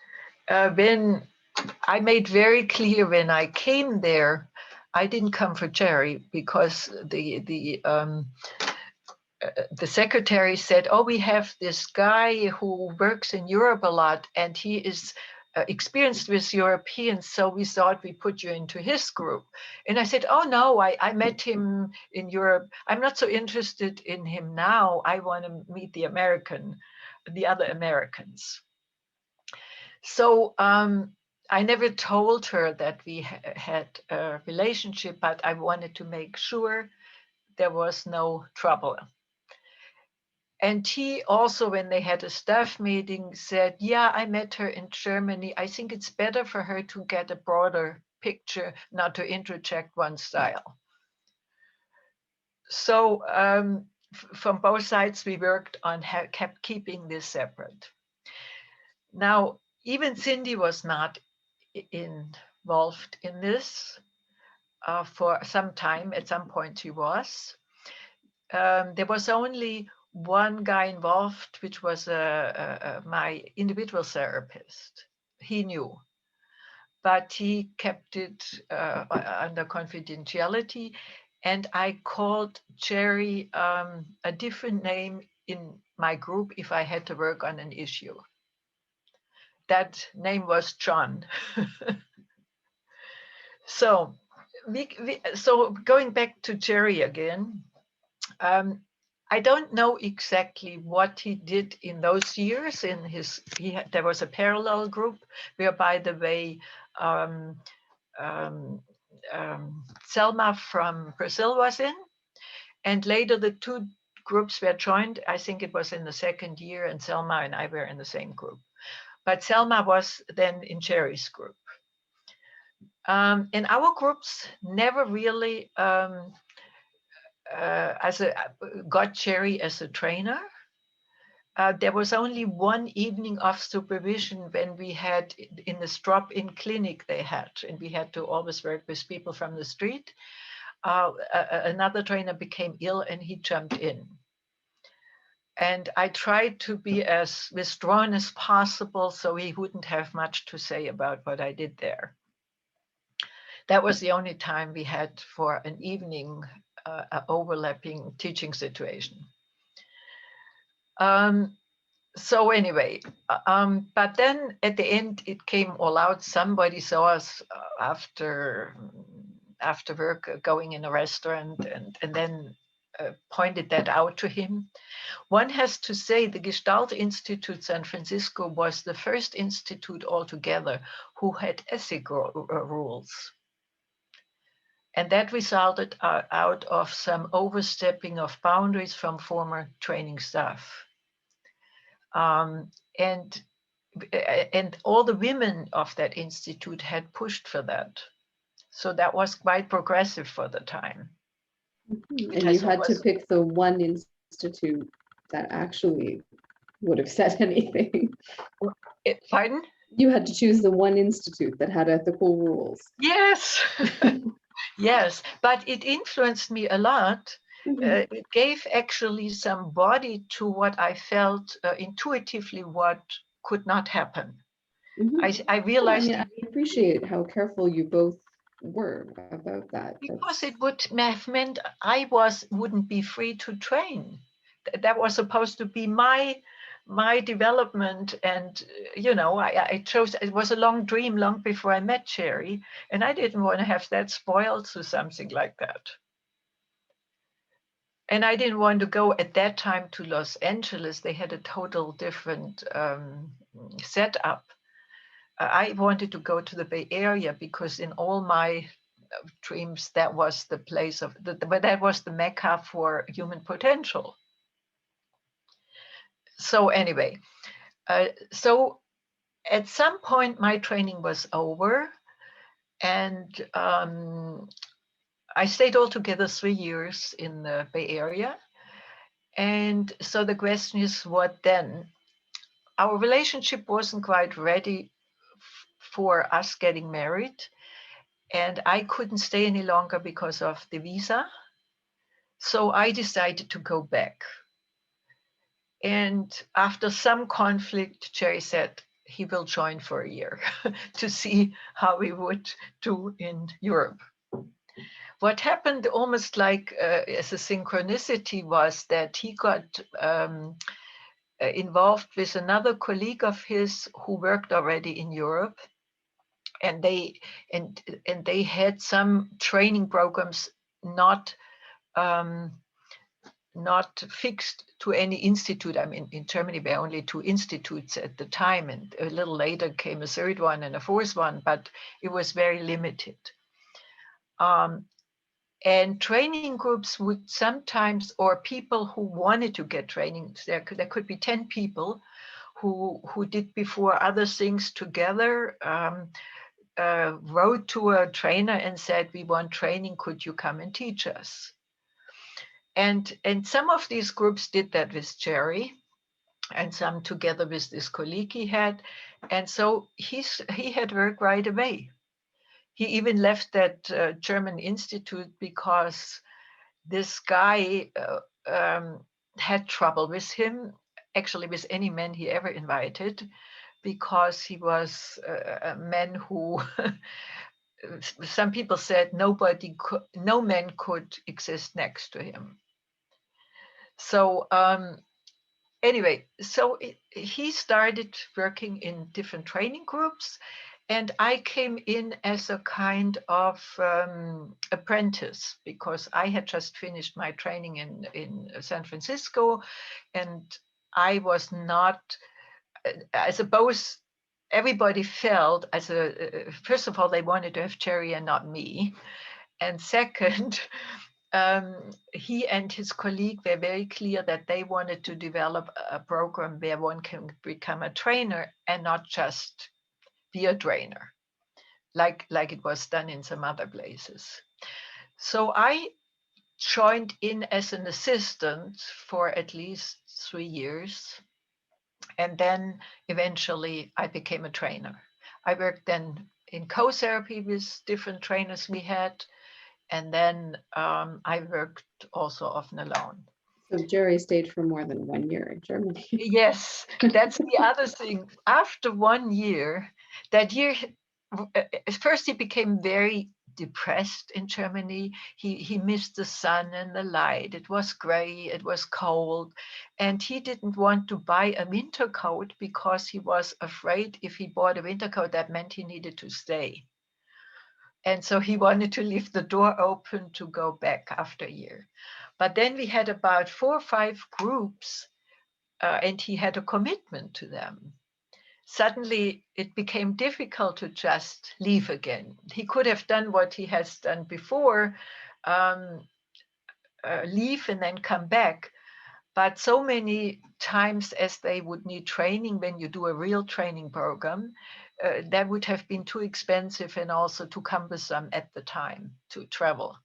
when I made very clear when I came there, I didn't come for Jerry, because the secretary said, "Oh, we have this guy who works in Europe a lot, and he is experienced with Europeans, so we thought we put you into his group." And I said, "Oh no, I met him in Europe. I'm not so interested in him now. I want to meet the other Americans." So I never told her that we had a relationship, but I wanted to make sure there was no trouble. And he also, when they had a staff meeting, said, "Yeah, I met her in Germany. I think it's better for her to get a broader picture, not to interject one style." So from both sides, we worked on kept keeping this separate. Now, even Cindy was not involved in this for some time. At some point, she was. There was only one guy involved, which was my individual therapist. He knew, but he kept it under confidentiality. And I called Jerry a different name in my group if I had to work on an issue. That name was John. So, so going back to Jerry again, I don't know exactly what he did in those years. There was a parallel group where, by the way, Selma from Brazil was in, and later the two groups were joined. I think it was in the second year, and Selma and I were in the same group. But Selma was then in Jerry's group. And our groups never really got Jerry as a trainer. There was only one evening of supervision when we had in this drop-in clinic they had, and we had to always work with people from the street. Another trainer became ill and he jumped in. And I tried to be as withdrawn as possible so he wouldn't have much to say about what I did there. That was the only time we had for an evening overlapping teaching situation. So anyway, but then at the end it came all out. Somebody saw us after work going in a restaurant and then pointed that out to him. One has to say the Gestalt Institute San Francisco was the first institute altogether who had ethical rules. And that resulted out of some overstepping of boundaries from former training staff. And all the women of that institute had pushed for that. So that was quite progressive for the time. And you had to pick the one institute that actually would have said anything. Pardon? You had to choose the one institute that had ethical rules. Yes. Yes, but it influenced me a lot. It gave actually some body to what I felt intuitively what could not happen. I Yeah, I realized mean, I appreciate how careful you both were about that. because That's it would have meant I wouldn't be free to train. That was supposed to be my development, and I chose. It was a long dream long before I met Cherry, and I didn't want to have that spoiled to something like that. And I didn't want to go at that time to Los Angeles. They had a total different setup. I wanted to go to the Bay Area because in all my dreams, that was the place of that was the mecca for human potential. So anyway, so at some point my training was over, and I stayed altogether 3 years in the Bay Area. And so the question is, what then? Our relationship wasn't quite ready for us getting married, and I couldn't stay any longer because of the visa. So I decided to go back. And after some conflict, Jerry said he will join for a year to see how we would do in Europe. What happened almost like as a synchronicity was that he got involved with another colleague of his who worked already in Europe, and they had some training programs not um, not fixed to any institute. I mean, in Germany, there were only two institutes at the time, and a little later came a third one and a fourth one, but it was very limited. And training groups would sometimes, or people who wanted to get training, there could be 10 people who did before other things together, wrote to a trainer and said, we want training, could you come and teach us? And some of these groups did that with Jerry, and some together with this colleague he had. And so he had work right away. He even left that German institute because this guy had trouble with him, actually with any man he ever invited, because he was a man who some people said no man could exist next to him. So anyway, so he started working in different training groups, and I came in as a kind of apprentice because I had just finished my training in San Francisco, and I was not, I suppose everybody felt first of all, they wanted to have Jerry and not me. And second, he and his colleague were very clear that they wanted to develop a program where one can become a trainer and not just be a trainer, like it was done in some other places. So I joined in as an assistant for at least 3 years. And then eventually I became a trainer. I worked then in co-therapy with different trainers we had. And then I worked also often alone. so Jerry stayed for more than 1 year in Germany. Yes, that's the other thing. After 1 year, that year, at first he became very depressed in Germany. He missed the sun and the light. It was gray, it was cold, and he didn't want to buy a winter coat because he was afraid if he bought a winter coat, that meant he needed to stay. And so he wanted to leave the door open to go back after a year. But then we had about 4 or 5 groups, and he had a commitment to them. Suddenly, it became difficult to just leave again. He could have done what he has done before, leave and then come back. But so many times as they would need training when you do a real training program, that would have been too expensive and also too cumbersome at the time to travel.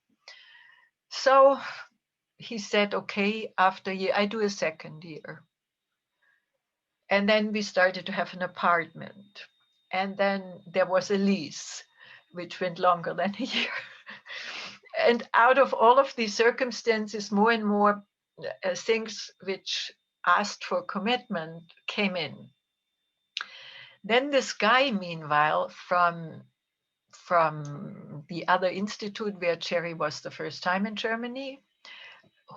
So he said, okay, after a year, I do a second year. And then we started to have an apartment. And then there was a lease, which went longer than a year. And out of all of these circumstances, more and more things which asked for commitment came in. Then this guy, meanwhile, from the other institute where Cherry was the first time in Germany,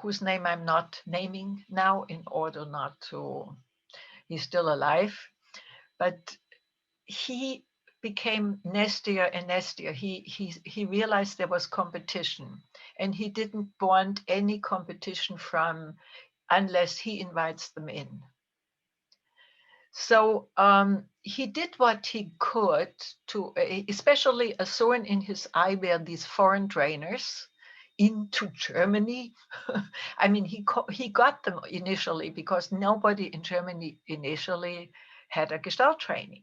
whose name I'm not naming now in order not to, he's still alive, but he became nastier and nastier. He realized there was competition, and he didn't want any competition from unless he invites them in. So he did what he could to, especially a thorn in his eye were these foreign trainers into Germany. I mean, he got them initially because nobody in Germany initially had a Gestalt training.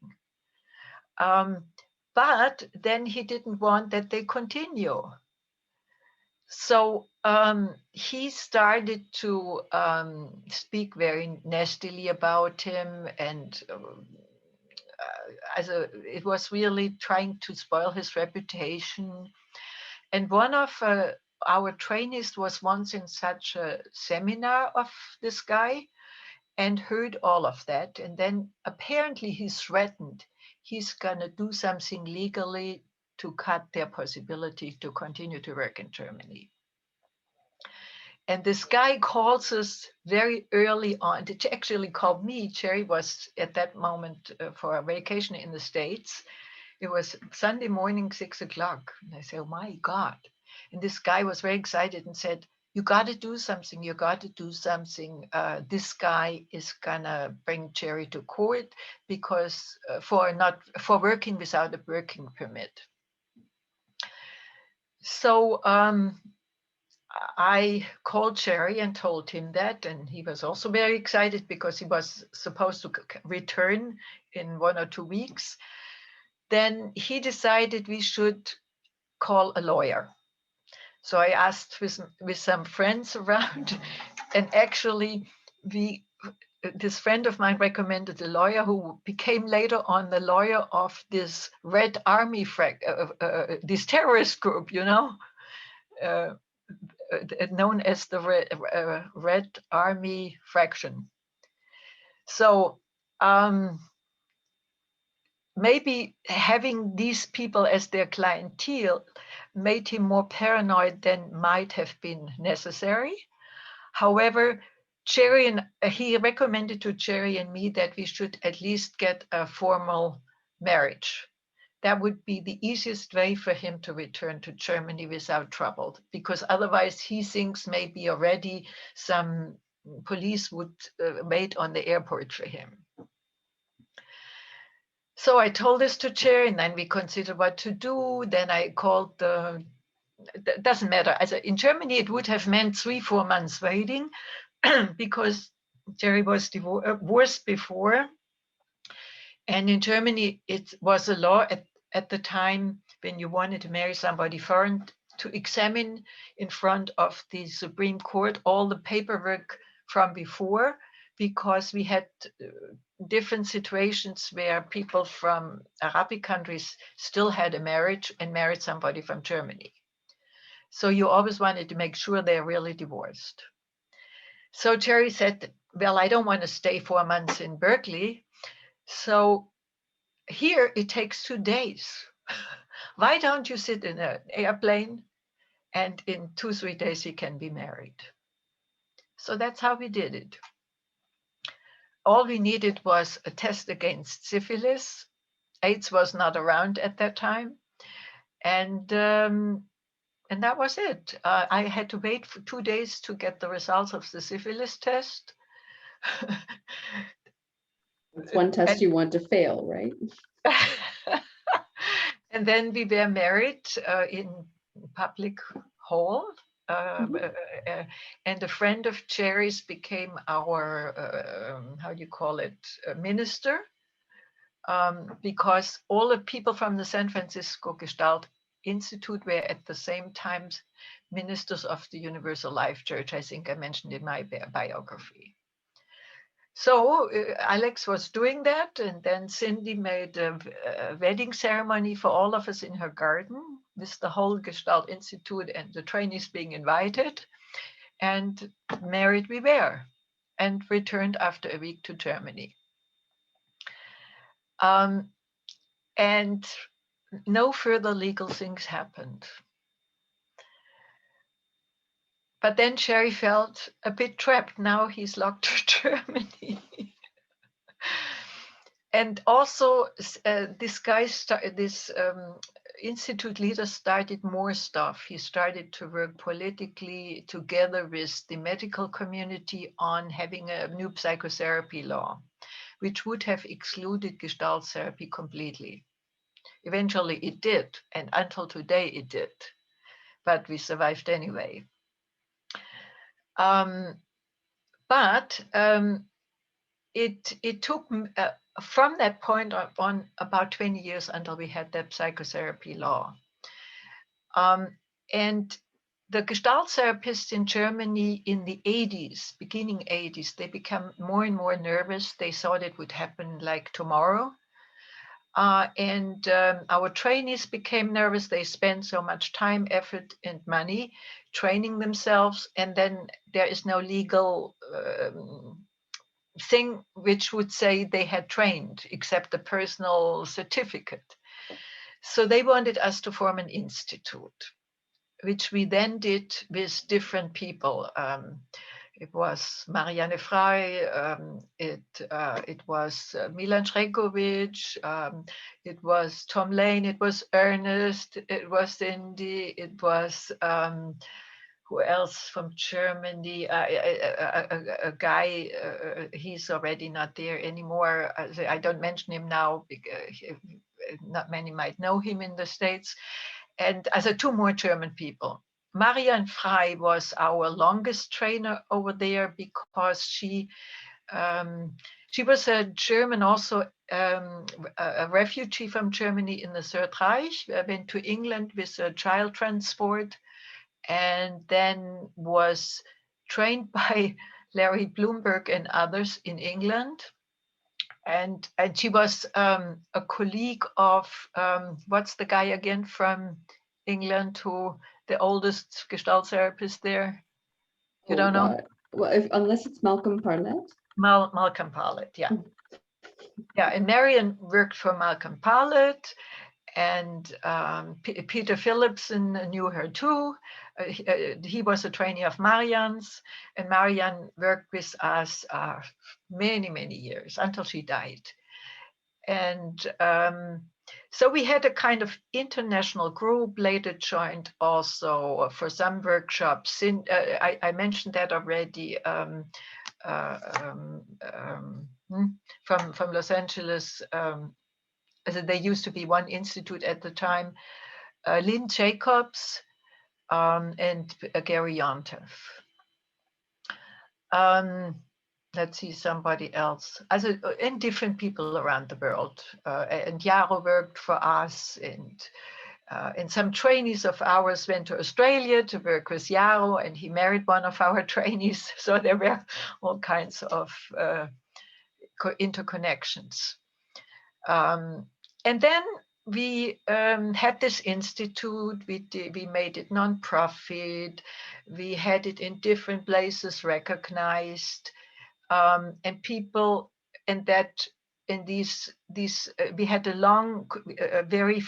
But then he didn't want that they continue. So he started to speak very nastily about him, and it was really trying to spoil his reputation. And one of our trainees was once in such a seminar of this guy and heard all of that. And then apparently he's threatened he's going to do something legally to cut their possibility to continue to work in Germany. And this guy calls us very early on. It actually called me. Cherry was at that moment for a vacation in the States. It was Sunday morning, 6 o'clock. And I said, oh my God. And this guy was very excited and said, you got to do something. You got to do something. This guy is going to bring Cherry to court because for working without a working permit. So I called Cherry and told him that, and he was also very excited because he was supposed to return in 1 or 2 weeks. Then he decided we should call a lawyer. So I asked with some friends around, and actually this friend of mine recommended a lawyer who became later on the lawyer of this Red Army, this terrorist group, you know, known as the Red Army Fraction. So maybe having these people as their clientele made him more paranoid than might have been necessary. However, he recommended to Cherry and me that we should at least get a formal marriage. That would be the easiest way for him to return to Germany without trouble, because otherwise he thinks maybe already some police would wait on the airport for him. So I told this to Cherry, and then we considered what to do. Then I called doesn't matter. In Germany, it would have meant 3-4 months waiting because Cherry was divorced before. And in Germany, it was a law at the time when you wanted to marry somebody foreign to examine in front of the Supreme Court all the paperwork from before, because we had different situations where people from Arabic countries still had a marriage and married somebody from Germany. So you always wanted to make sure they're really divorced. So Cherry said, well, I don't want to stay 4 months in Berkeley. So here it takes 2 days. Why don't you sit in an airplane and in 2-3 days he can be married? So that's how we did it. All we needed was a test against syphilis. AIDS was not around at that time. And that was it. I had to wait for 2 days to get the results of the syphilis test. It's one test you want to fail, right? And then we were married in public hall. And a friend of Cherry's became our, how do you call it, minister, because all the people from the San Francisco Gestalt Institute were at the same time ministers of the Universal Life Church. I think I mentioned in my biography. So Alex was doing that, and then Cindy made a wedding ceremony for all of us in her garden, with the whole Gestalt Institute and the trainees being invited, and married we were, and returned after a week to Germany. And no further legal things happened. But then Jerry felt a bit trapped. Now he's locked to Germany. And also, this institute leader started more stuff. He started to work politically together with the medical community on having a new psychotherapy law, which would have excluded Gestalt therapy completely. Eventually it did, and until today it did, but we survived anyway. But it took from that point on about 20 years until we had that psychotherapy law. And the Gestalt therapists in Germany in the 80s, beginning 80s, they became more and more nervous. They thought it would happen like tomorrow. And our trainees became nervous. They spent so much time, effort, and money training themselves. And then there is no legal thing which would say they had trained except a personal certificate. So they wanted us to form an institute, which we then did with different people. It was Marianne Frey, it was Milan Šreković, it was Tom Lane, it was Ernest, it was Cindy, it was who else from Germany? A guy, he's already not there anymore. I don't mention him now because not many might know him in the States. And as two more German people. Marianne Frey was our longest trainer over there because she was a German, also a refugee from Germany in the Third Reich. Went to England with a child transport, and then was trained by Larry Bloomberg and others in England. And she was a colleague of, what's the guy again from England, who the oldest Gestalt therapist there? You don't know? Well, unless it's Malcolm Parlett. Malcolm Parlett, yeah. Yeah, and Marion worked for Malcolm Parlett, and Peter Philipson knew her too. He was a trainee of Marianne's, and Marianne worked with us many, many years until she died. And so we had a kind of international group, later joined also for some workshops. I mentioned that already, from Los Angeles. There used to be one institute at the time, Lynn Jacobs and Gary Yontef. Let's see, somebody else, and different people around the world. And Jaro worked for us, and some trainees of ours went to Australia to work with Jaro, and he married one of our trainees. So there were all kinds of interconnections. And then we had this institute, we made it non-profit, we had it in different places recognized, and people, and that in these we had a long, very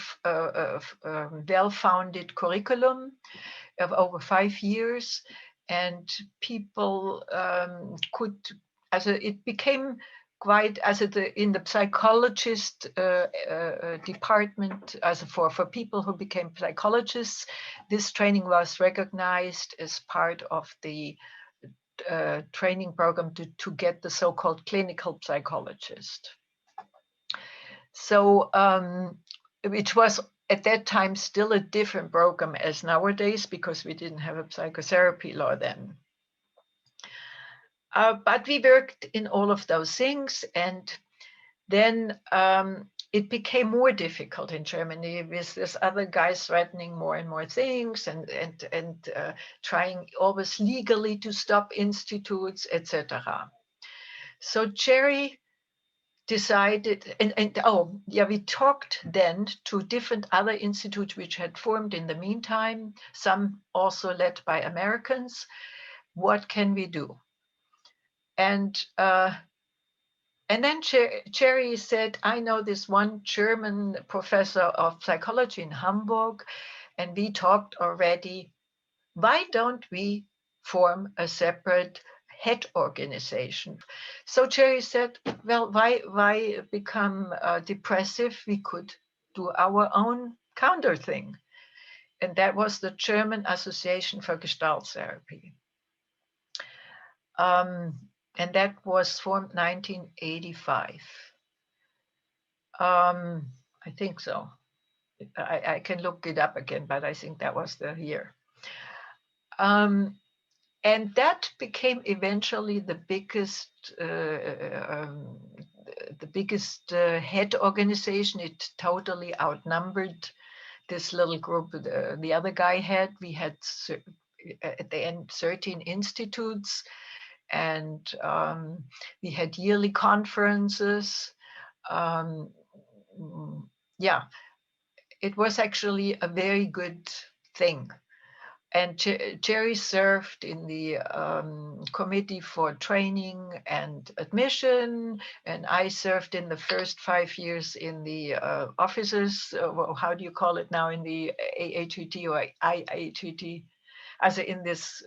well-founded curriculum of over 5 years, and people could, it became quite in the psychologist department, for people who became psychologists, this training was recognized as part of the training program to get the so-called clinical psychologist. So which was at that time still a different program as nowadays, because we didn't have a psychotherapy law then. But we worked in all of those things, and then it became more difficult in Germany with this other guys threatening more and more things, and trying always legally to stop institutes, etc. So Jerry decided, we talked then to different other institutes which had formed in the meantime, some also led by Americans. What can we do? And And then Cherry said, I know this one German professor of psychology in Hamburg, and we talked already. Why don't we form a separate head organization? So Cherry said, well, why become depressive? We could do our own counter thing. And that was the German Association for Gestalt Therapy. And that was formed 1985. I think so. I can look it up again, but I think that was the year. And that became eventually the biggest head organization. It totally outnumbered this little group the other guy had. We had at the end 13 institutes, and we had yearly conferences. Yeah, it was actually a very good thing. And Jerry served in the committee for training and admission, and I served in the first 5 years in the officers, well, how do you call it now, in the AATT or IATT, as in this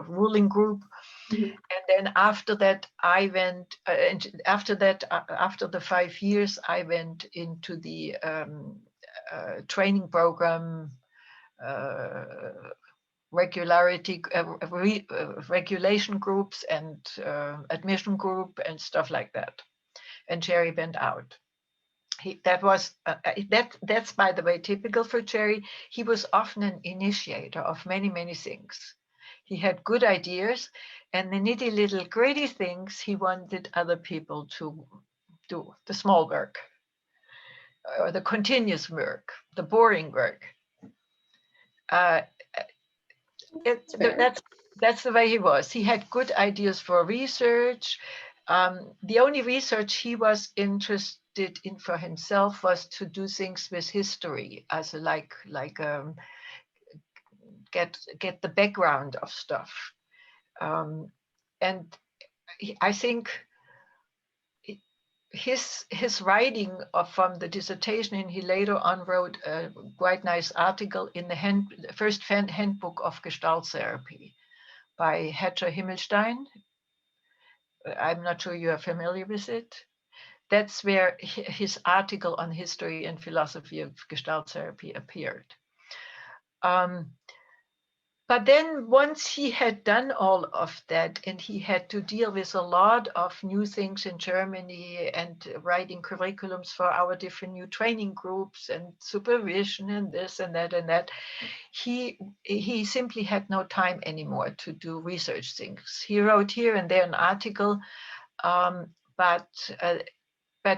ruling group. Mhm. And then after that, I went, and after that, after the 5 years, I went into the training program, regulation groups and admission group and stuff like that. And Jerry went out. That's by the way typical for Jerry. He was often an initiator of many things. He had good ideas, and the nitty little gritty things he wanted other people to do, the small work or the continuous work, the boring work. Fair. That's the way he was. He had good ideas for research. The only research he was interested in for himself was to do things with history, as get the background of stuff. And I think his writing from the dissertation, and he later on wrote a quite nice article in the first handbook of Gestalt therapy by Hedger Himmelstein. I'm not sure you are familiar with it. That's where his article on history and philosophy of Gestalt therapy appeared. But then once he had done all of that, and he had to deal with a lot of new things in Germany and writing curriculums for our different new training groups and supervision and this and that, he simply had no time anymore to do research things. He wrote here and there an article, but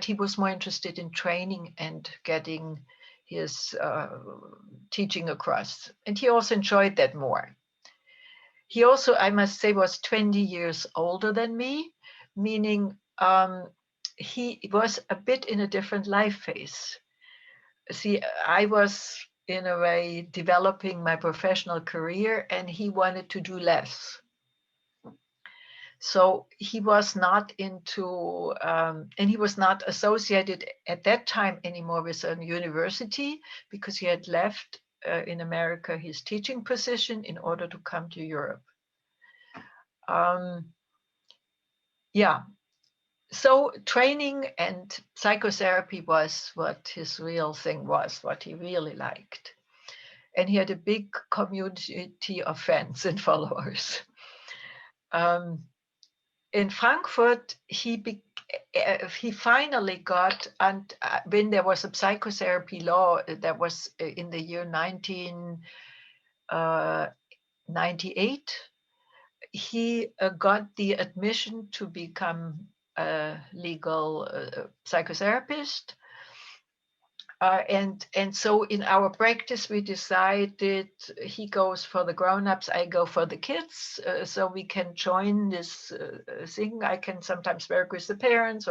he was more interested in training and getting his teaching across. And he also enjoyed that more. He also, I must say, was 20 years older than me, meaning he was a bit in a different life phase. See, I was in a way developing my professional career, and he wanted to do less. So he was not into, and he was not associated at that time anymore with a university, because he had left in America his teaching position in order to come to Europe. Yeah, so training and psychotherapy was what his real thing was, what he really liked. And he had a big community of fans and followers. In Frankfurt, he finally got, and when there was a psychotherapy law that was in the year 1998, he got the admission to become a legal psychotherapist. And so in our practice, we decided he goes for the grown-ups, I go for the kids, so we can join this thing. I can sometimes work with the parents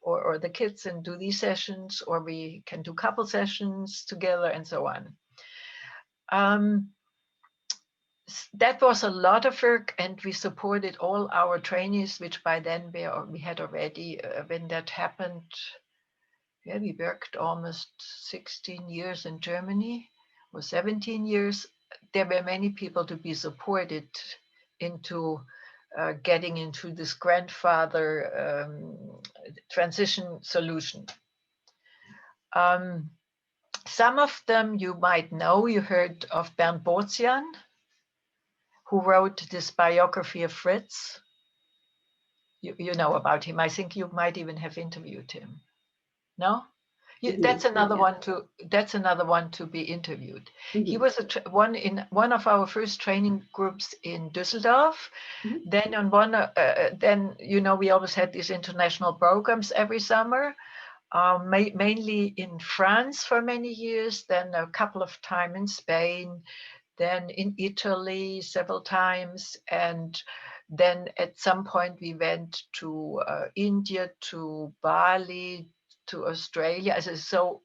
or the kids and do these sessions, or we can do couple sessions together and so on. that was a lot of work, and we supported all our trainees, which by then we had already, when that happened, yeah, we worked almost 16 years in Germany, or 17 years. There were many people to be supported into getting into this grandfather transition solution. Some of them you might know. You heard of Bernd Bozian, who wrote this biography of Fritz. You know about him. I think you might even have interviewed him. No? That's another one to be interviewed. He was one of our first training groups in Düsseldorf. Then on one, then we always had these international programs every summer, mainly in France for many years. Then a couple of times in Spain, then in Italy several times, and then at some point we went to India, to Bali, to Australia. So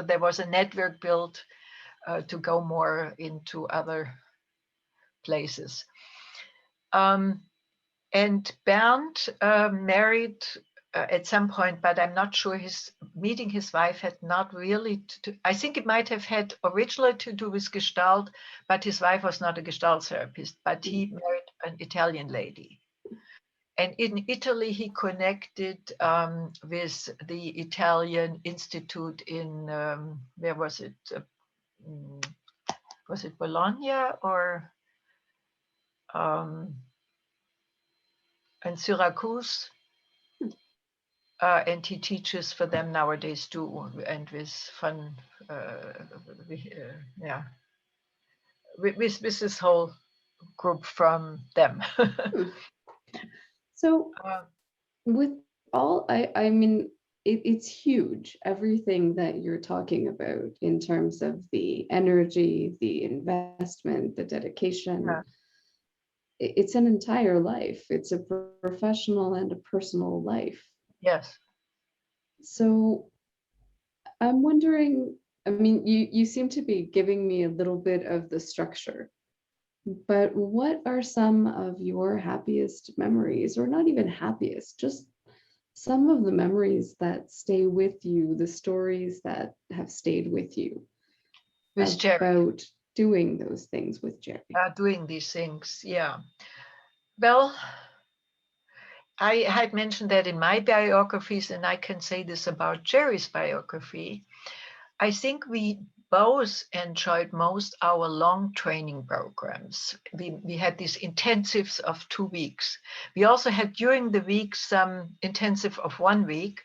there was a network built to go more into other places. And Bernd married at some point, but I'm not sure meeting his wife had not really I think it might have had originally to do with Gestalt, but his wife was not a Gestalt therapist, but he married an Italian lady. And in Italy, he connected with the Italian Institute in, where was it? Was it Bologna or in Syracuse? And he teaches for them nowadays too, and with fun, with this whole group from them. So with all, I mean, it's huge, everything that you're talking about in terms of the energy, the investment, the dedication. Yeah. It's an entire life. It's a professional and a personal life. Yes. So I'm wondering, I mean, you seem to be giving me a little bit of the structure, but what are some of your happiest memories, or not even happiest, just some of the memories that stay with you, the stories that have stayed with you With Jerry. about doing those things with Jerry? Doing these things, yeah. Well, I had mentioned that in my biographies, and I can say this about Jerry's biography. I think we both enjoyed most our long training programs. We had these intensives of 2 weeks. We also had during the week some intensive of 1 week,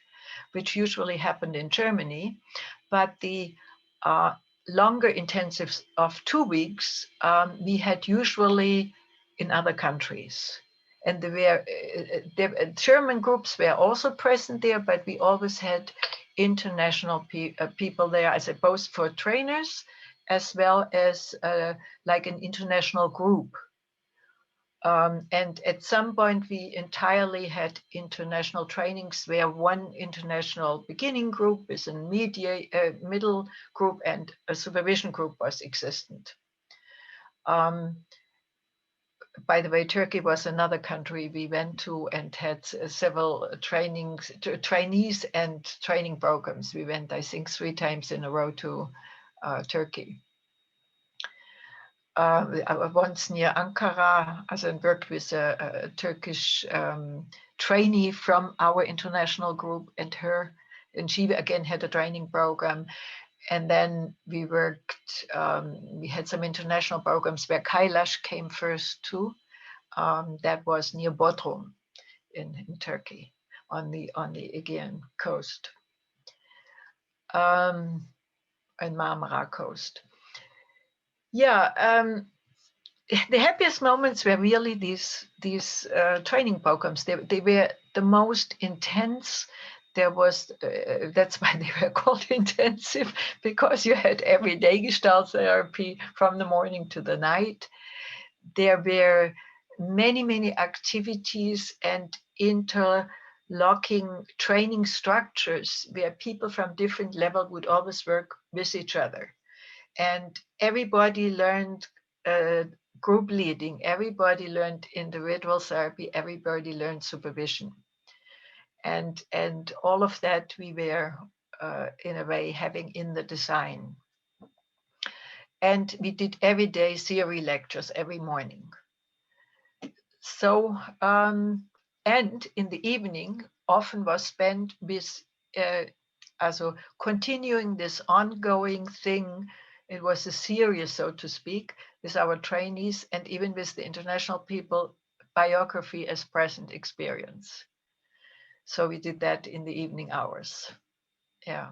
which usually happened in Germany. But the longer intensives of 2 weeks, we had usually in other countries. And the German groups were also present there, but we always had international people there, I suppose, for trainers, as well as like an international group. And at some point, we entirely had international trainings where one international beginning group with a middle group and a supervision group was existent. By the way, Turkey was another country we went to and had several trainees and training programs. We went, I think, 3 times in a row to Turkey. Once near Ankara, as I worked with a Turkish trainee from our international group and she again had a training program. And then we worked, we had some international programs where Kailash came first too. That was near Bodrum in Turkey on the Aegean coast and Marmara coast. Yeah, the happiest moments were really these training programs. They were the most intense. There was, that's why they were called intensive, because you had everyday Gestalt therapy from the morning to the night. There were many activities and interlocking training structures where people from different levels would always work with each other. And everybody learned group leading, everybody learned individual therapy, everybody learned supervision. And all of that we were, in a way, having in the design. And we did everyday theory lectures every morning. So, and in the evening, often was spent with, also continuing this ongoing thing. It was a series, so to speak, with our trainees and even with the international people, biography as present experience. So we did that in the evening hours. Yeah.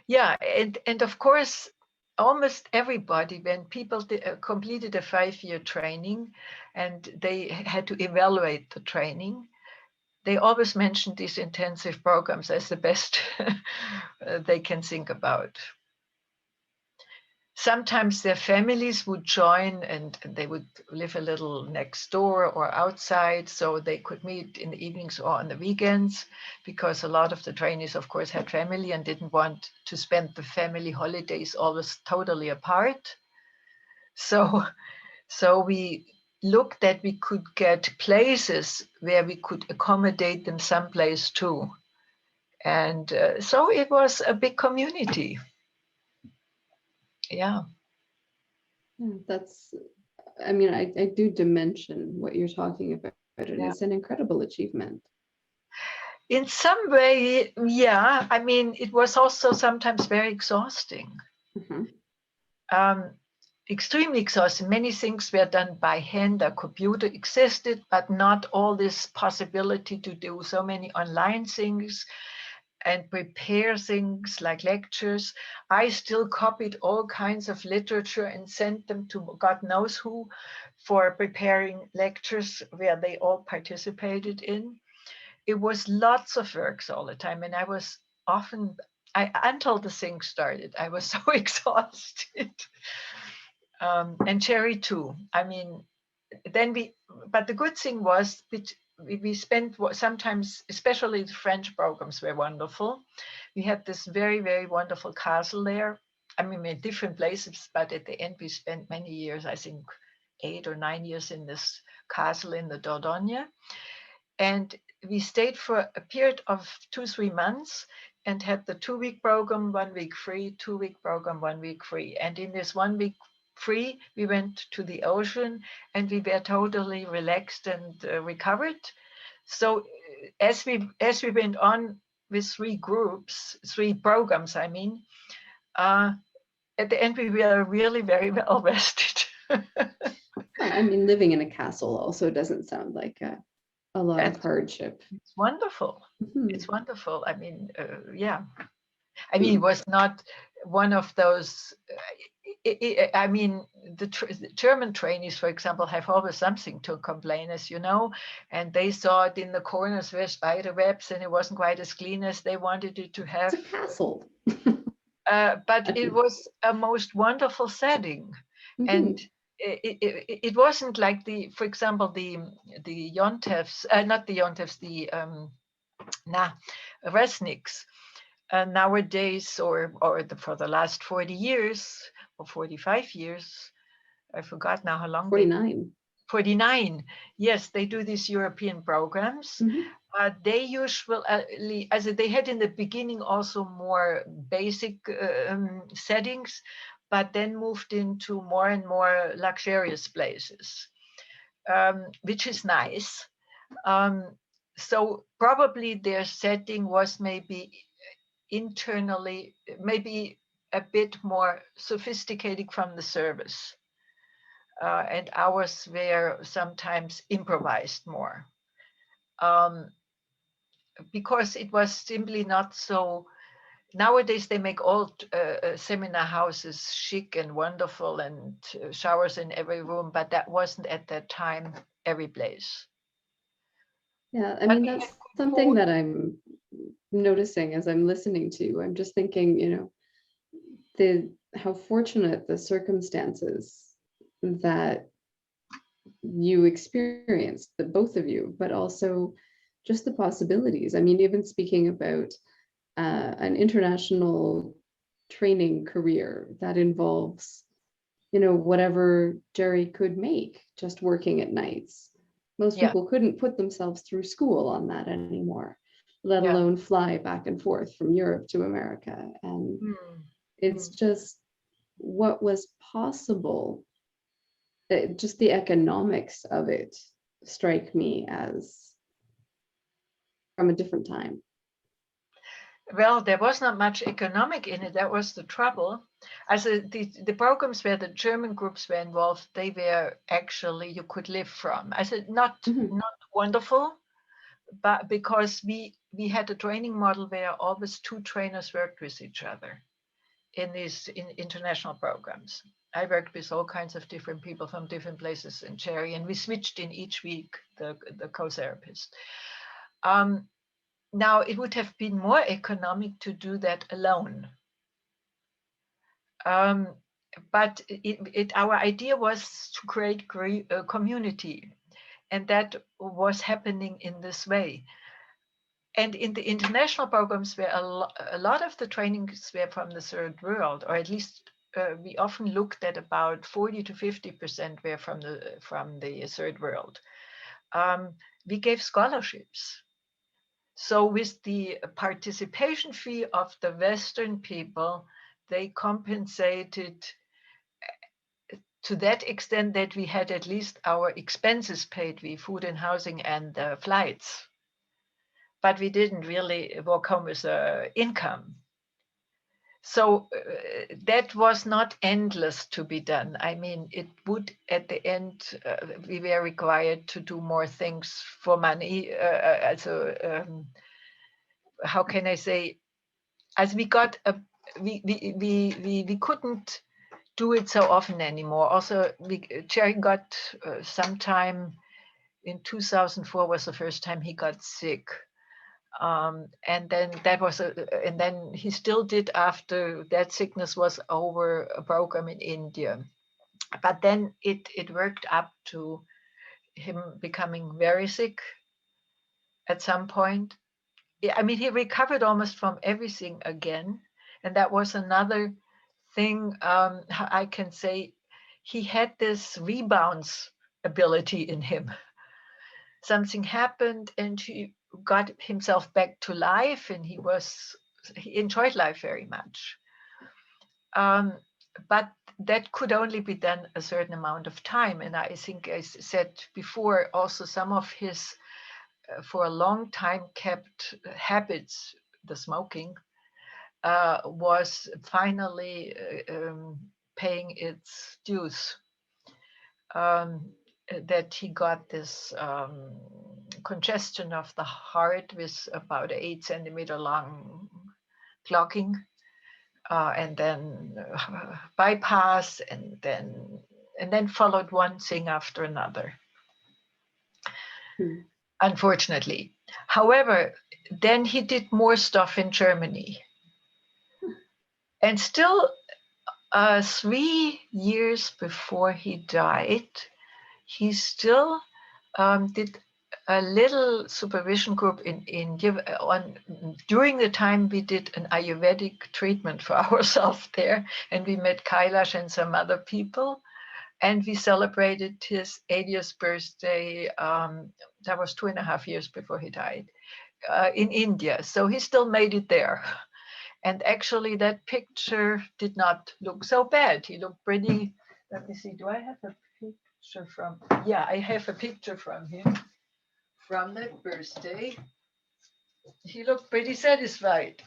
Yeah, and of course, almost everybody, when people completed a 5-year training and they had to evaluate the training, they always mentioned these intensive programs as the best they can think about. Sometimes their families would join and they would live a little next door or outside, so they could meet in the evenings or on the weekends, because a lot of the trainees, of course, had family and didn't want to spend the family holidays always totally apart. So we looked that we could get places where we could accommodate them someplace too. And so it was a big community. Yeah. That's, I mean, I do dimension what you're talking about, and Yeah. it's an incredible achievement. In some way, yeah. I mean, it was also sometimes very exhausting. Mhm. Um, Extremely exhausting. Many things were done by hand. A computer existed, but not all this possibility to do so many online things and prepare things like lectures. I still copied all kinds of literature and sent them to God knows who for preparing lectures where they all participated in. It was lots of works all the time, and I was often, until the thing started, I was so exhausted. And Cherry too. I mean, then but the good thing was we spent sometimes, especially the French programs were wonderful. We had this very, very wonderful castle there. I mean, in different places, but at the end we spent many years, I think 8 or 9 years in this castle in the Dordogne. And we stayed for a period of 2-3 months and had the 2-week program, 1 week free, 2-week program, 1 week free. And in this 1 week free, we went to the ocean and we were totally relaxed and recovered. So as we went on with 3 groups, 3 programs, I mean, at the end we were really very well rested. I mean, living in a castle also doesn't sound like a lot of That's hardship. It's wonderful. Mhm. It's wonderful. I mean, yeah. I mean, it was not one of those. I mean, the German trainees, for example, have always something to complain, as you know, and they saw it in the corners where spider webs, and it wasn't quite as clean as they wanted it to have. It's a castle. But it was a most wonderful setting, and Mhm. it wasn't like for example, the Yontefs, not the Yontefs, the Resniks nowadays, for the last 40 years or 45 years, I forgot now how long 49. 49. Yes, they do these European programs. Mhm. They usually, as they had in the beginning also more basic settings, but then moved into more and more luxurious places, which is nice. So probably their setting was maybe internally, maybe a bit more sophisticated from the service. And ours were sometimes improvised more. Um, because it was simply not so. Nowadays, they make all seminar houses chic and wonderful and showers in every room, but that wasn't at that time every place. Yeah, I But mean, we had that's good something food. that I'm noticing as I'm listening to you. I'm just thinking, the how fortunate the circumstances that you experienced, the both of you, but also just the possibilities. I mean, even speaking about an international training career that involves whatever Jerry could make just working at nights. Most Yeah, people couldn't put themselves through school on that anymore, let yeah. alone fly back and forth from Europe to America. And Mm, it's mm. just what was possible. Just the economics of it strike me as from a different time. Well, there was not much economic in it. That was the trouble. As the programs where the German groups were involved, they were actually you could live from. I said Mhm. not wonderful, but because we had a training model where always two trainers worked with each other in these international programs. I worked with all kinds of different people from different places in Cherry, and we switched in each week the co-therapist. Now, it would have been more economic to do that alone. Um, but our idea was to create a community, and that was happening in this way. And in the international programs, where a lot of the trainings were from the third world, or at least we often looked at about 40 to 50% were from the third world. We gave scholarships. So with the participation fee of the Western people, they compensated to that extent that we had at least our expenses paid, we food and housing and flights. But we didn't really walk home with income. So that was not endless to be done. I mean, it would at the end, we were required to do more things for money. How can I say, as we got a we couldn't do it so often anymore. Also, Jerry got sometime in 2004 was the first time he got sick, and then and then he still did after that sickness was over a program in India, but then it worked up to him becoming very sick at some point. I mean, he recovered almost from everything again. And that was another thing I can say. He had this rebounds ability in him. Something happened and he got himself back to life, and he enjoyed life very much. Um, but that could only be done a certain amount of time. And I think I said before, also some of his for a long time kept habits, the smoking, was finally paying its dues. That he got this congestion of the heart with about 8 centimeter long clogging, and then bypass, and then followed one thing after another. Hmm. Unfortunately, however, then he did more stuff in Germany, and still 3 years before he died, he still did a little supervision group in India. During the time we did an Ayurvedic treatment for ourselves there, and we met Kailash and some other people, and we celebrated his 80th birthday. That was 2.5 years before he died, in India. So he still made it there. And actually, that picture did not look so bad. He looked pretty. Let me see. Do I have a picture from? Yeah, I have a picture from him from that birthday. He looked pretty satisfied.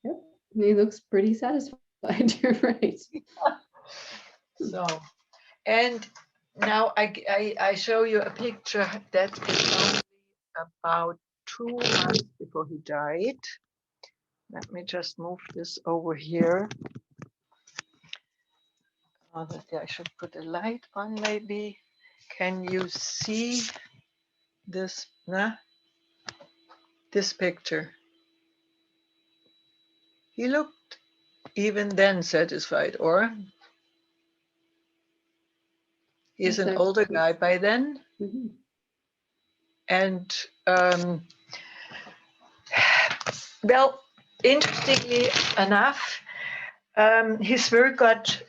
Yep. He looks pretty satisfied. You're right. So, and now I show you a picture that is only about 2 months before he died. Let me just move this over here. I should put a light on maybe. Can you see this, this picture? He looked even then satisfied, or he's Yes, an I. older guy by then. Mhm. And well, interestingly enough, his work got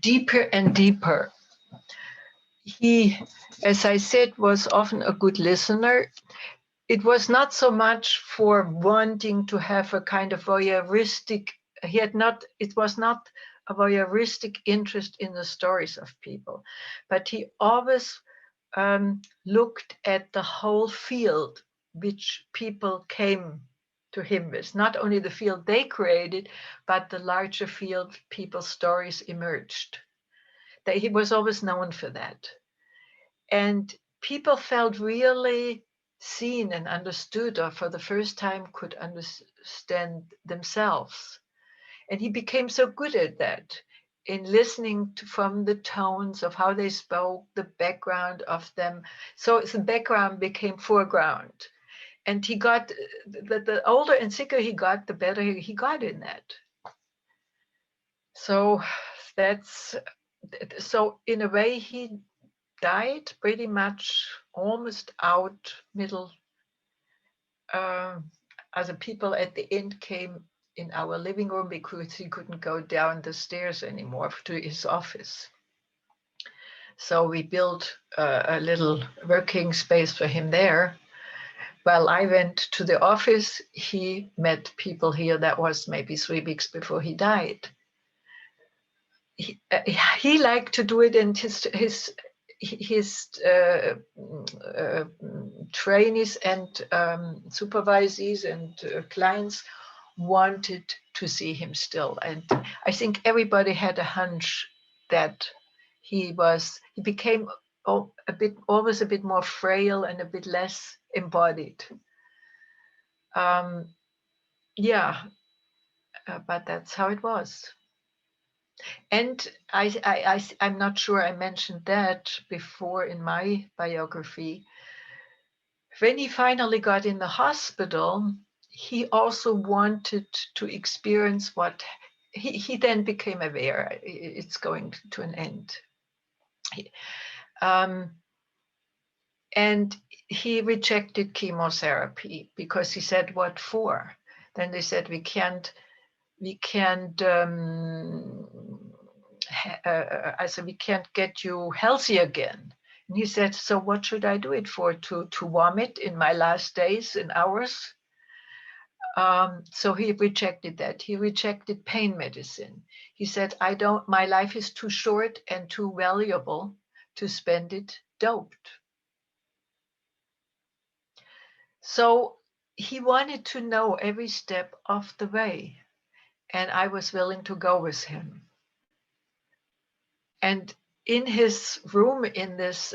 deeper and deeper. He, as I said, was often a good listener. It was not so much for wanting to have a kind of voyeuristic, it was not a voyeuristic interest in the stories of people, but he always looked at the whole field which people came to him with, not only the field they created, but the larger field people's stories emerged. That he was always known for that. And people felt really seen and understood, or for the first time could understand themselves. And he became so good at that in listening to, from the tones of how they spoke, the background of them. So the background became foreground. And he got, the older and sicker he got, the better he got in that. So that's, so in a way he died pretty much almost out middle, as the people at the end came in our living room because he couldn't go down the stairs anymore to his office. So we built a little working space for him there. While I went to the office, he met people here. That was maybe 3 weeks before he died. He liked to do it, and his trainees and supervisees and clients wanted to see him still. And I think everybody had a hunch that he became always a bit more frail and a bit less embodied. Yeah, but that's how it was. And I'm not sure I mentioned that before in my biography. When he finally got in the hospital, he also wanted to experience what he then became aware it's going to an end. And he rejected chemotherapy because he said, "What for?" Then they said, we can't we can't get you healthy again. And he said, so what should I do it for? To vomit in my last days and hours? So he rejected that. He rejected pain medicine. He said, my life is too short and too valuable to spend it doped. So he wanted to know every step of the way. And I was willing to go with him. And in his room, in this,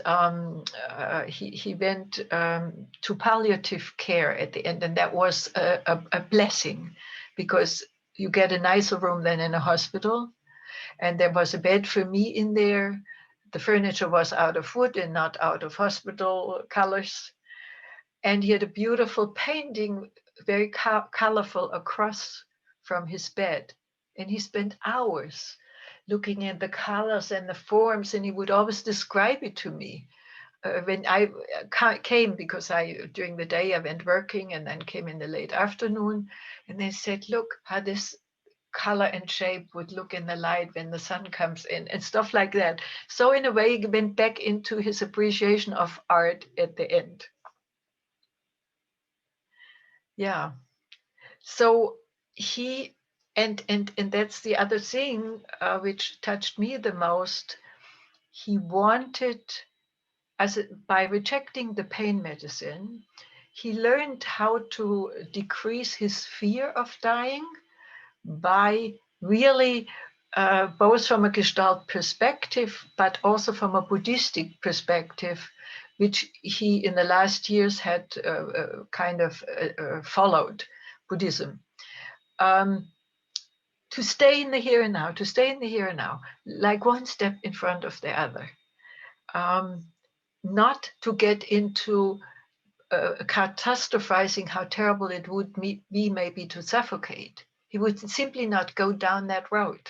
he went to palliative care at the end, and that was a blessing, because you get a nicer room than in a hospital. And there was a bed for me in there. The furniture was out of wood and not out of hospital colors. And he had a beautiful painting, very colorful, across from his bed. And he spent hours looking at the colors and the forms, and he would always describe it to me. When I came, because during the day I went working and then came in the late afternoon, and they said, look how this color and shape would look in the light when the sun comes in, and stuff like that. So in a way, he went back into his appreciation of art at the end. Yeah. So he, and that's the other thing which touched me the most. He wanted, by rejecting the pain medicine, he learned how to decrease his fear of dying by really, both from a Gestalt perspective, but also from a Buddhistic perspective, which he in the last years had kind of followed Buddhism. To stay in the here and now, to stay in the here and now, like one step in front of the other. Not to get into catastrophizing how terrible it would be maybe to suffocate. He would simply not go down that road.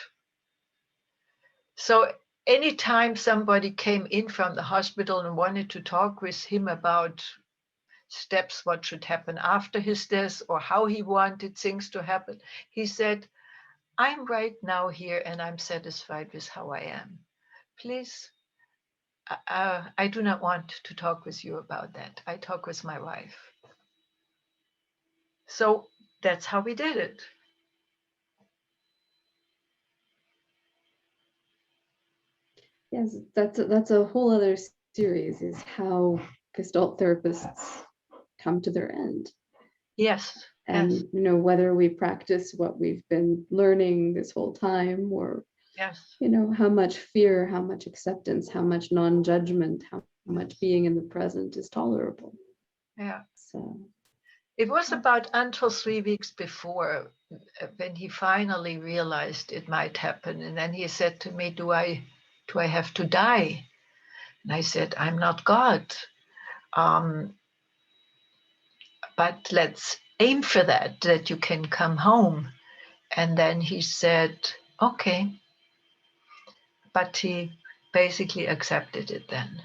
So anytime somebody came in from the hospital and wanted to talk with him about steps, what should happen after his death, or how he wanted things to happen. He said, I'm right now here and I'm satisfied with how I am. Please, I do not want to talk with you about that. I talk with my wife. So that's how we did it. Yes, that's a whole other series, is how Gestalt therapists come to their end. Yes, And yes, whether we practice what we've been learning this whole time, or yes. how much fear, how much acceptance, how much non-judgment, how much being in the present is tolerable. Yeah. So It was about until 3 weeks before when he finally realized it might happen. And then he said to me, do I have to die? And I said, I'm not God. Um, but let's aim for that you can come home. And then he said, okay. But he basically accepted it then.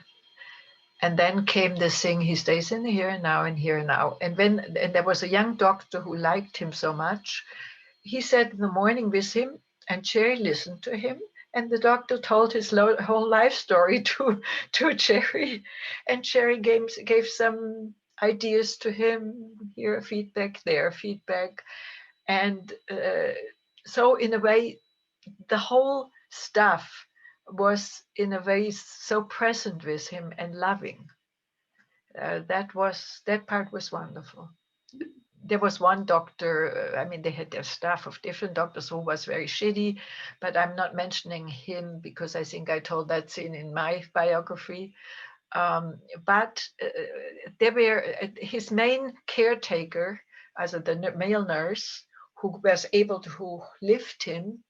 And then came this thing, he stays in the here and now and here and now. And there was a young doctor who liked him so much. He sat in the morning with him, and Jerry listened to him. And the doctor told his whole life story to Jerry. And Jerry gave some ideas to him, here feedback, there feedback. And so in a way, the whole staff was in a way so present with him and loving. That part was wonderful. There was one doctor, I mean, they had their staff of different doctors who was very shitty, but I'm not mentioning him because I think I told that scene in my biography. But there were his main caretaker, as the male nurse, who was able to lift him,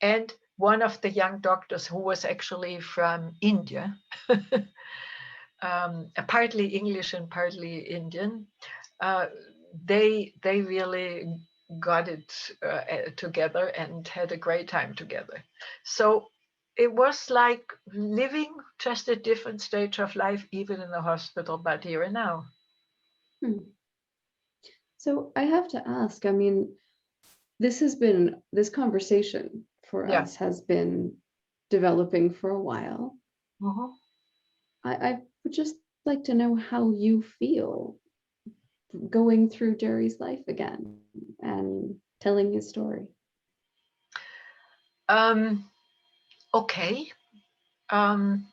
and one of the young doctors who was actually from India, partly English and partly Indian. Uh, they really got it together and had a great time together. So it was like living just a different stage of life, even in the hospital, but here and now. So I have to ask, I mean, this conversation for Yeah. us has been developing for a while. Mhm. I would just like to know how you feel going through Jerry's life again and telling his story. Okay. Um,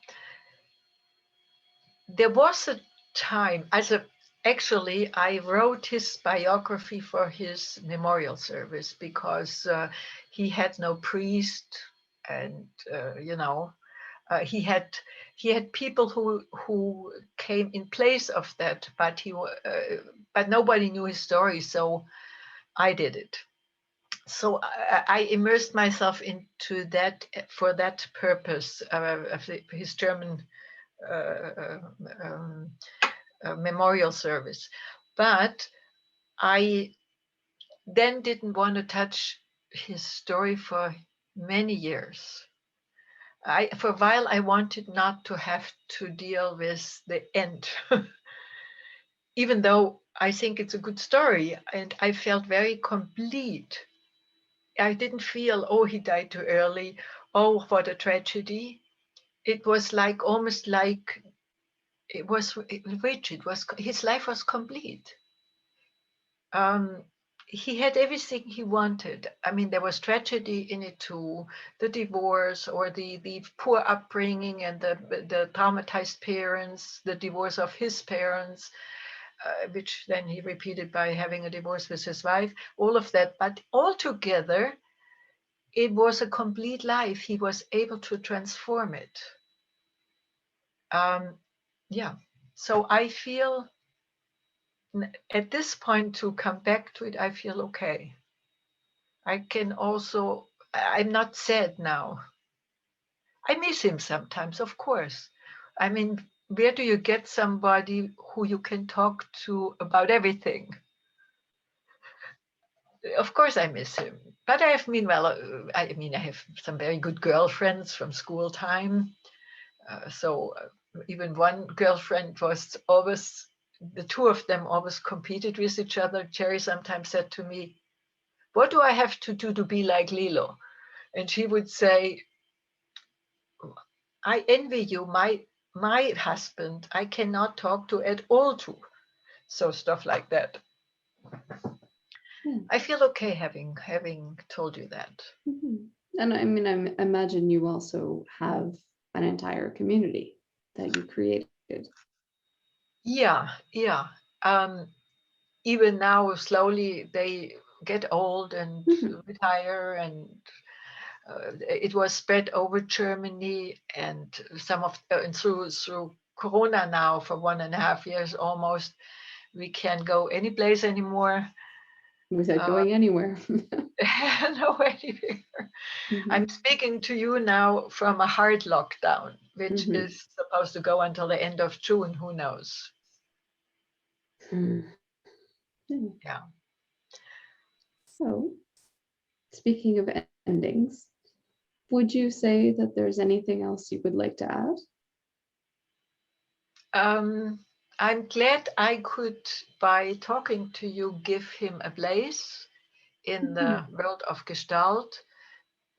there was a time, actually, I wrote his biography for his memorial service because he had no priest, and he had people who came in place of that, but nobody knew his story, so I did it. So I immersed myself into that for that purpose of his German uh, um, memorial service. But I then didn't want to touch his story for many years. For a while, I wanted not to have to deal with the end, even though I think it's a good story and I felt very complete. I didn't feel, oh, he died too early. Oh, what a tragedy. It was like almost like it was rich. His life was complete. Um, he had everything he wanted. I mean, there was tragedy in it too, the divorce or the poor upbringing and the traumatized parents, the divorce of his parents, which then he repeated by having a divorce with his wife, all of that. But altogether, it was a complete life. He was able to transform it. Um, yeah. So I feel at this point, to come back to it, I feel okay. I can also, I'm not sad now. I miss him sometimes, of course. I mean, where do you get somebody who you can talk to about everything? Of course, I miss him. But I have, meanwhile, I have some very good girlfriends from school time. So even one girlfriend was always the two of them always competed with each other. Jerry sometimes said to me, "What do I have to do to be like Lilo?" And she would say, "I envy you. My husband, I cannot talk to at all to." So stuff like that. Yeah. I feel okay having told you that. And I mean, I imagine you also have an entire community that you created. Yeah, yeah. Even now, slowly they get old and Mhm. retire, and it was spread over Germany and some of and through Corona now for 1.5 years almost. We can't go any place anymore. Without Uh, going anywhere. no anywhere. I'm Mhm. speaking to you now from a hard lockdown, which Mhm. is supposed to go until the end of June. Who knows? Hmm. Yeah. Yeah. So, speaking of endings, would you say that there's anything else you would like to add? I'm glad I could, by talking to you, give him a place in the Mhm. world of Gestalt,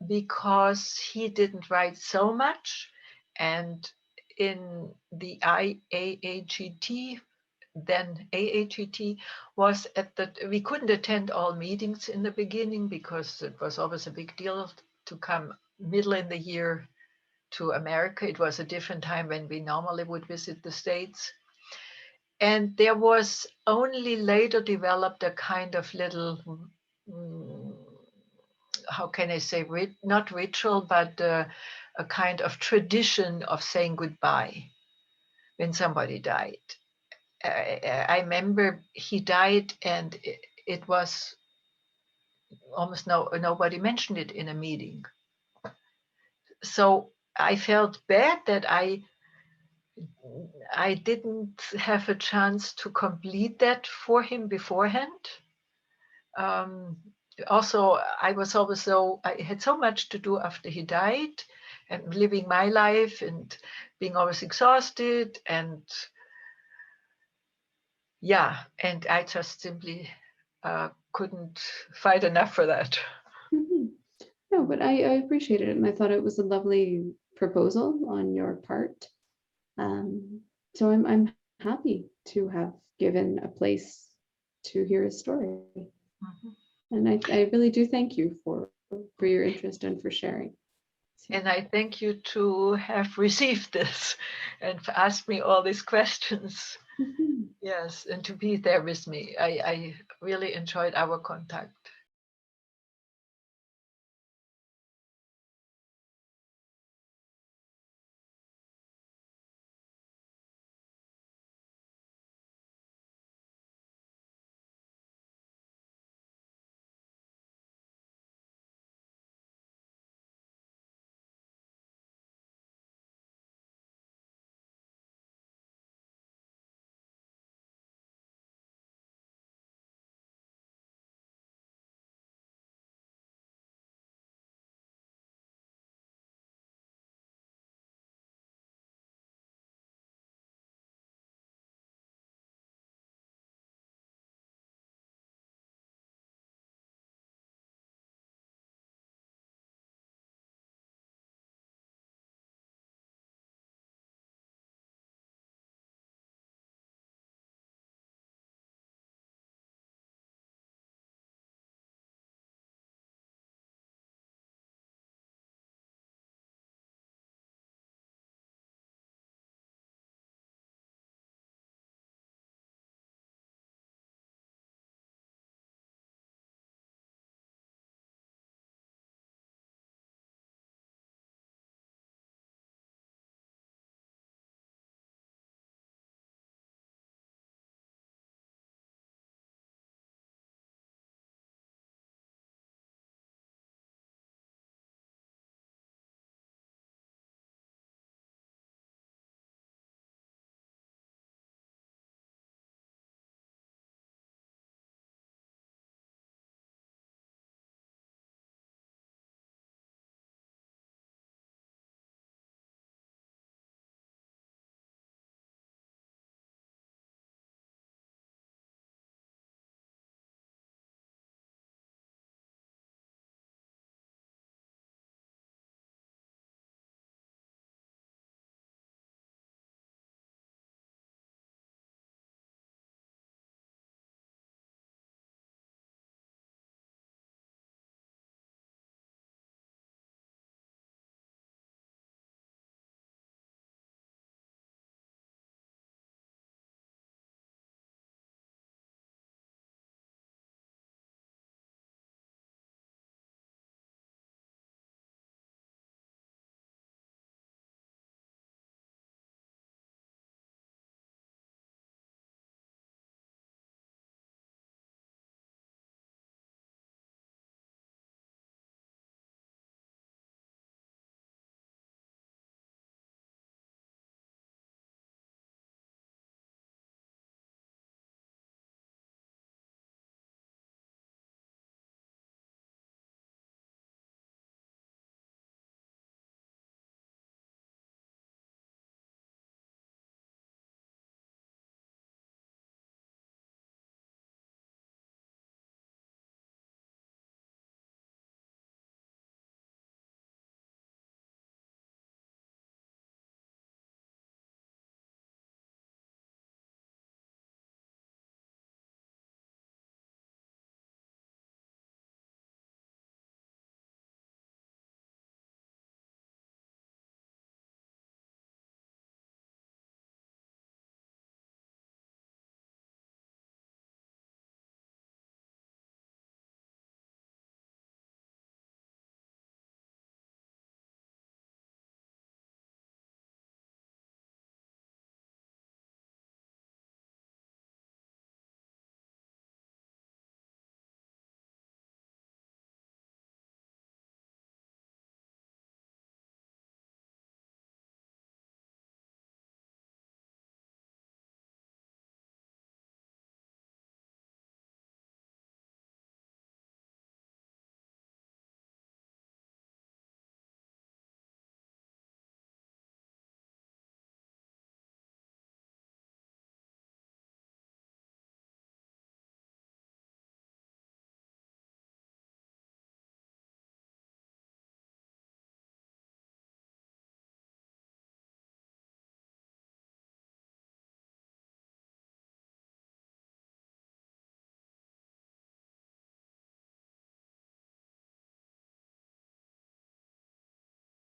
because he didn't write so much. And in the IAAGT, then AAGT, was at the, we couldn't attend all meetings in the beginning because it was always a big deal to come middle in the year to America. It was a different time when we normally would visit the States. And there was only later developed a kind of little, mm, how can I say, not ritual, but a kind of tradition of saying goodbye when somebody died. I remember he died, and it was almost nobody mentioned it in a meeting. So I felt bad that I didn't have a chance to complete that for him beforehand. Um, Also, I was always so, I had so much to do after he died, and living my life and being always exhausted, and yeah, and I just simply couldn't fight enough for that. Mhm. No, but I appreciated it, and I thought it was a lovely proposal on your part. So I'm happy to have given a place to hear his story, Mhm. and I really do thank you for your interest and for sharing. So, And I thank you to have received this and for asked me all these questions. mhm. Yes, and to be there with me. I really enjoyed our contact.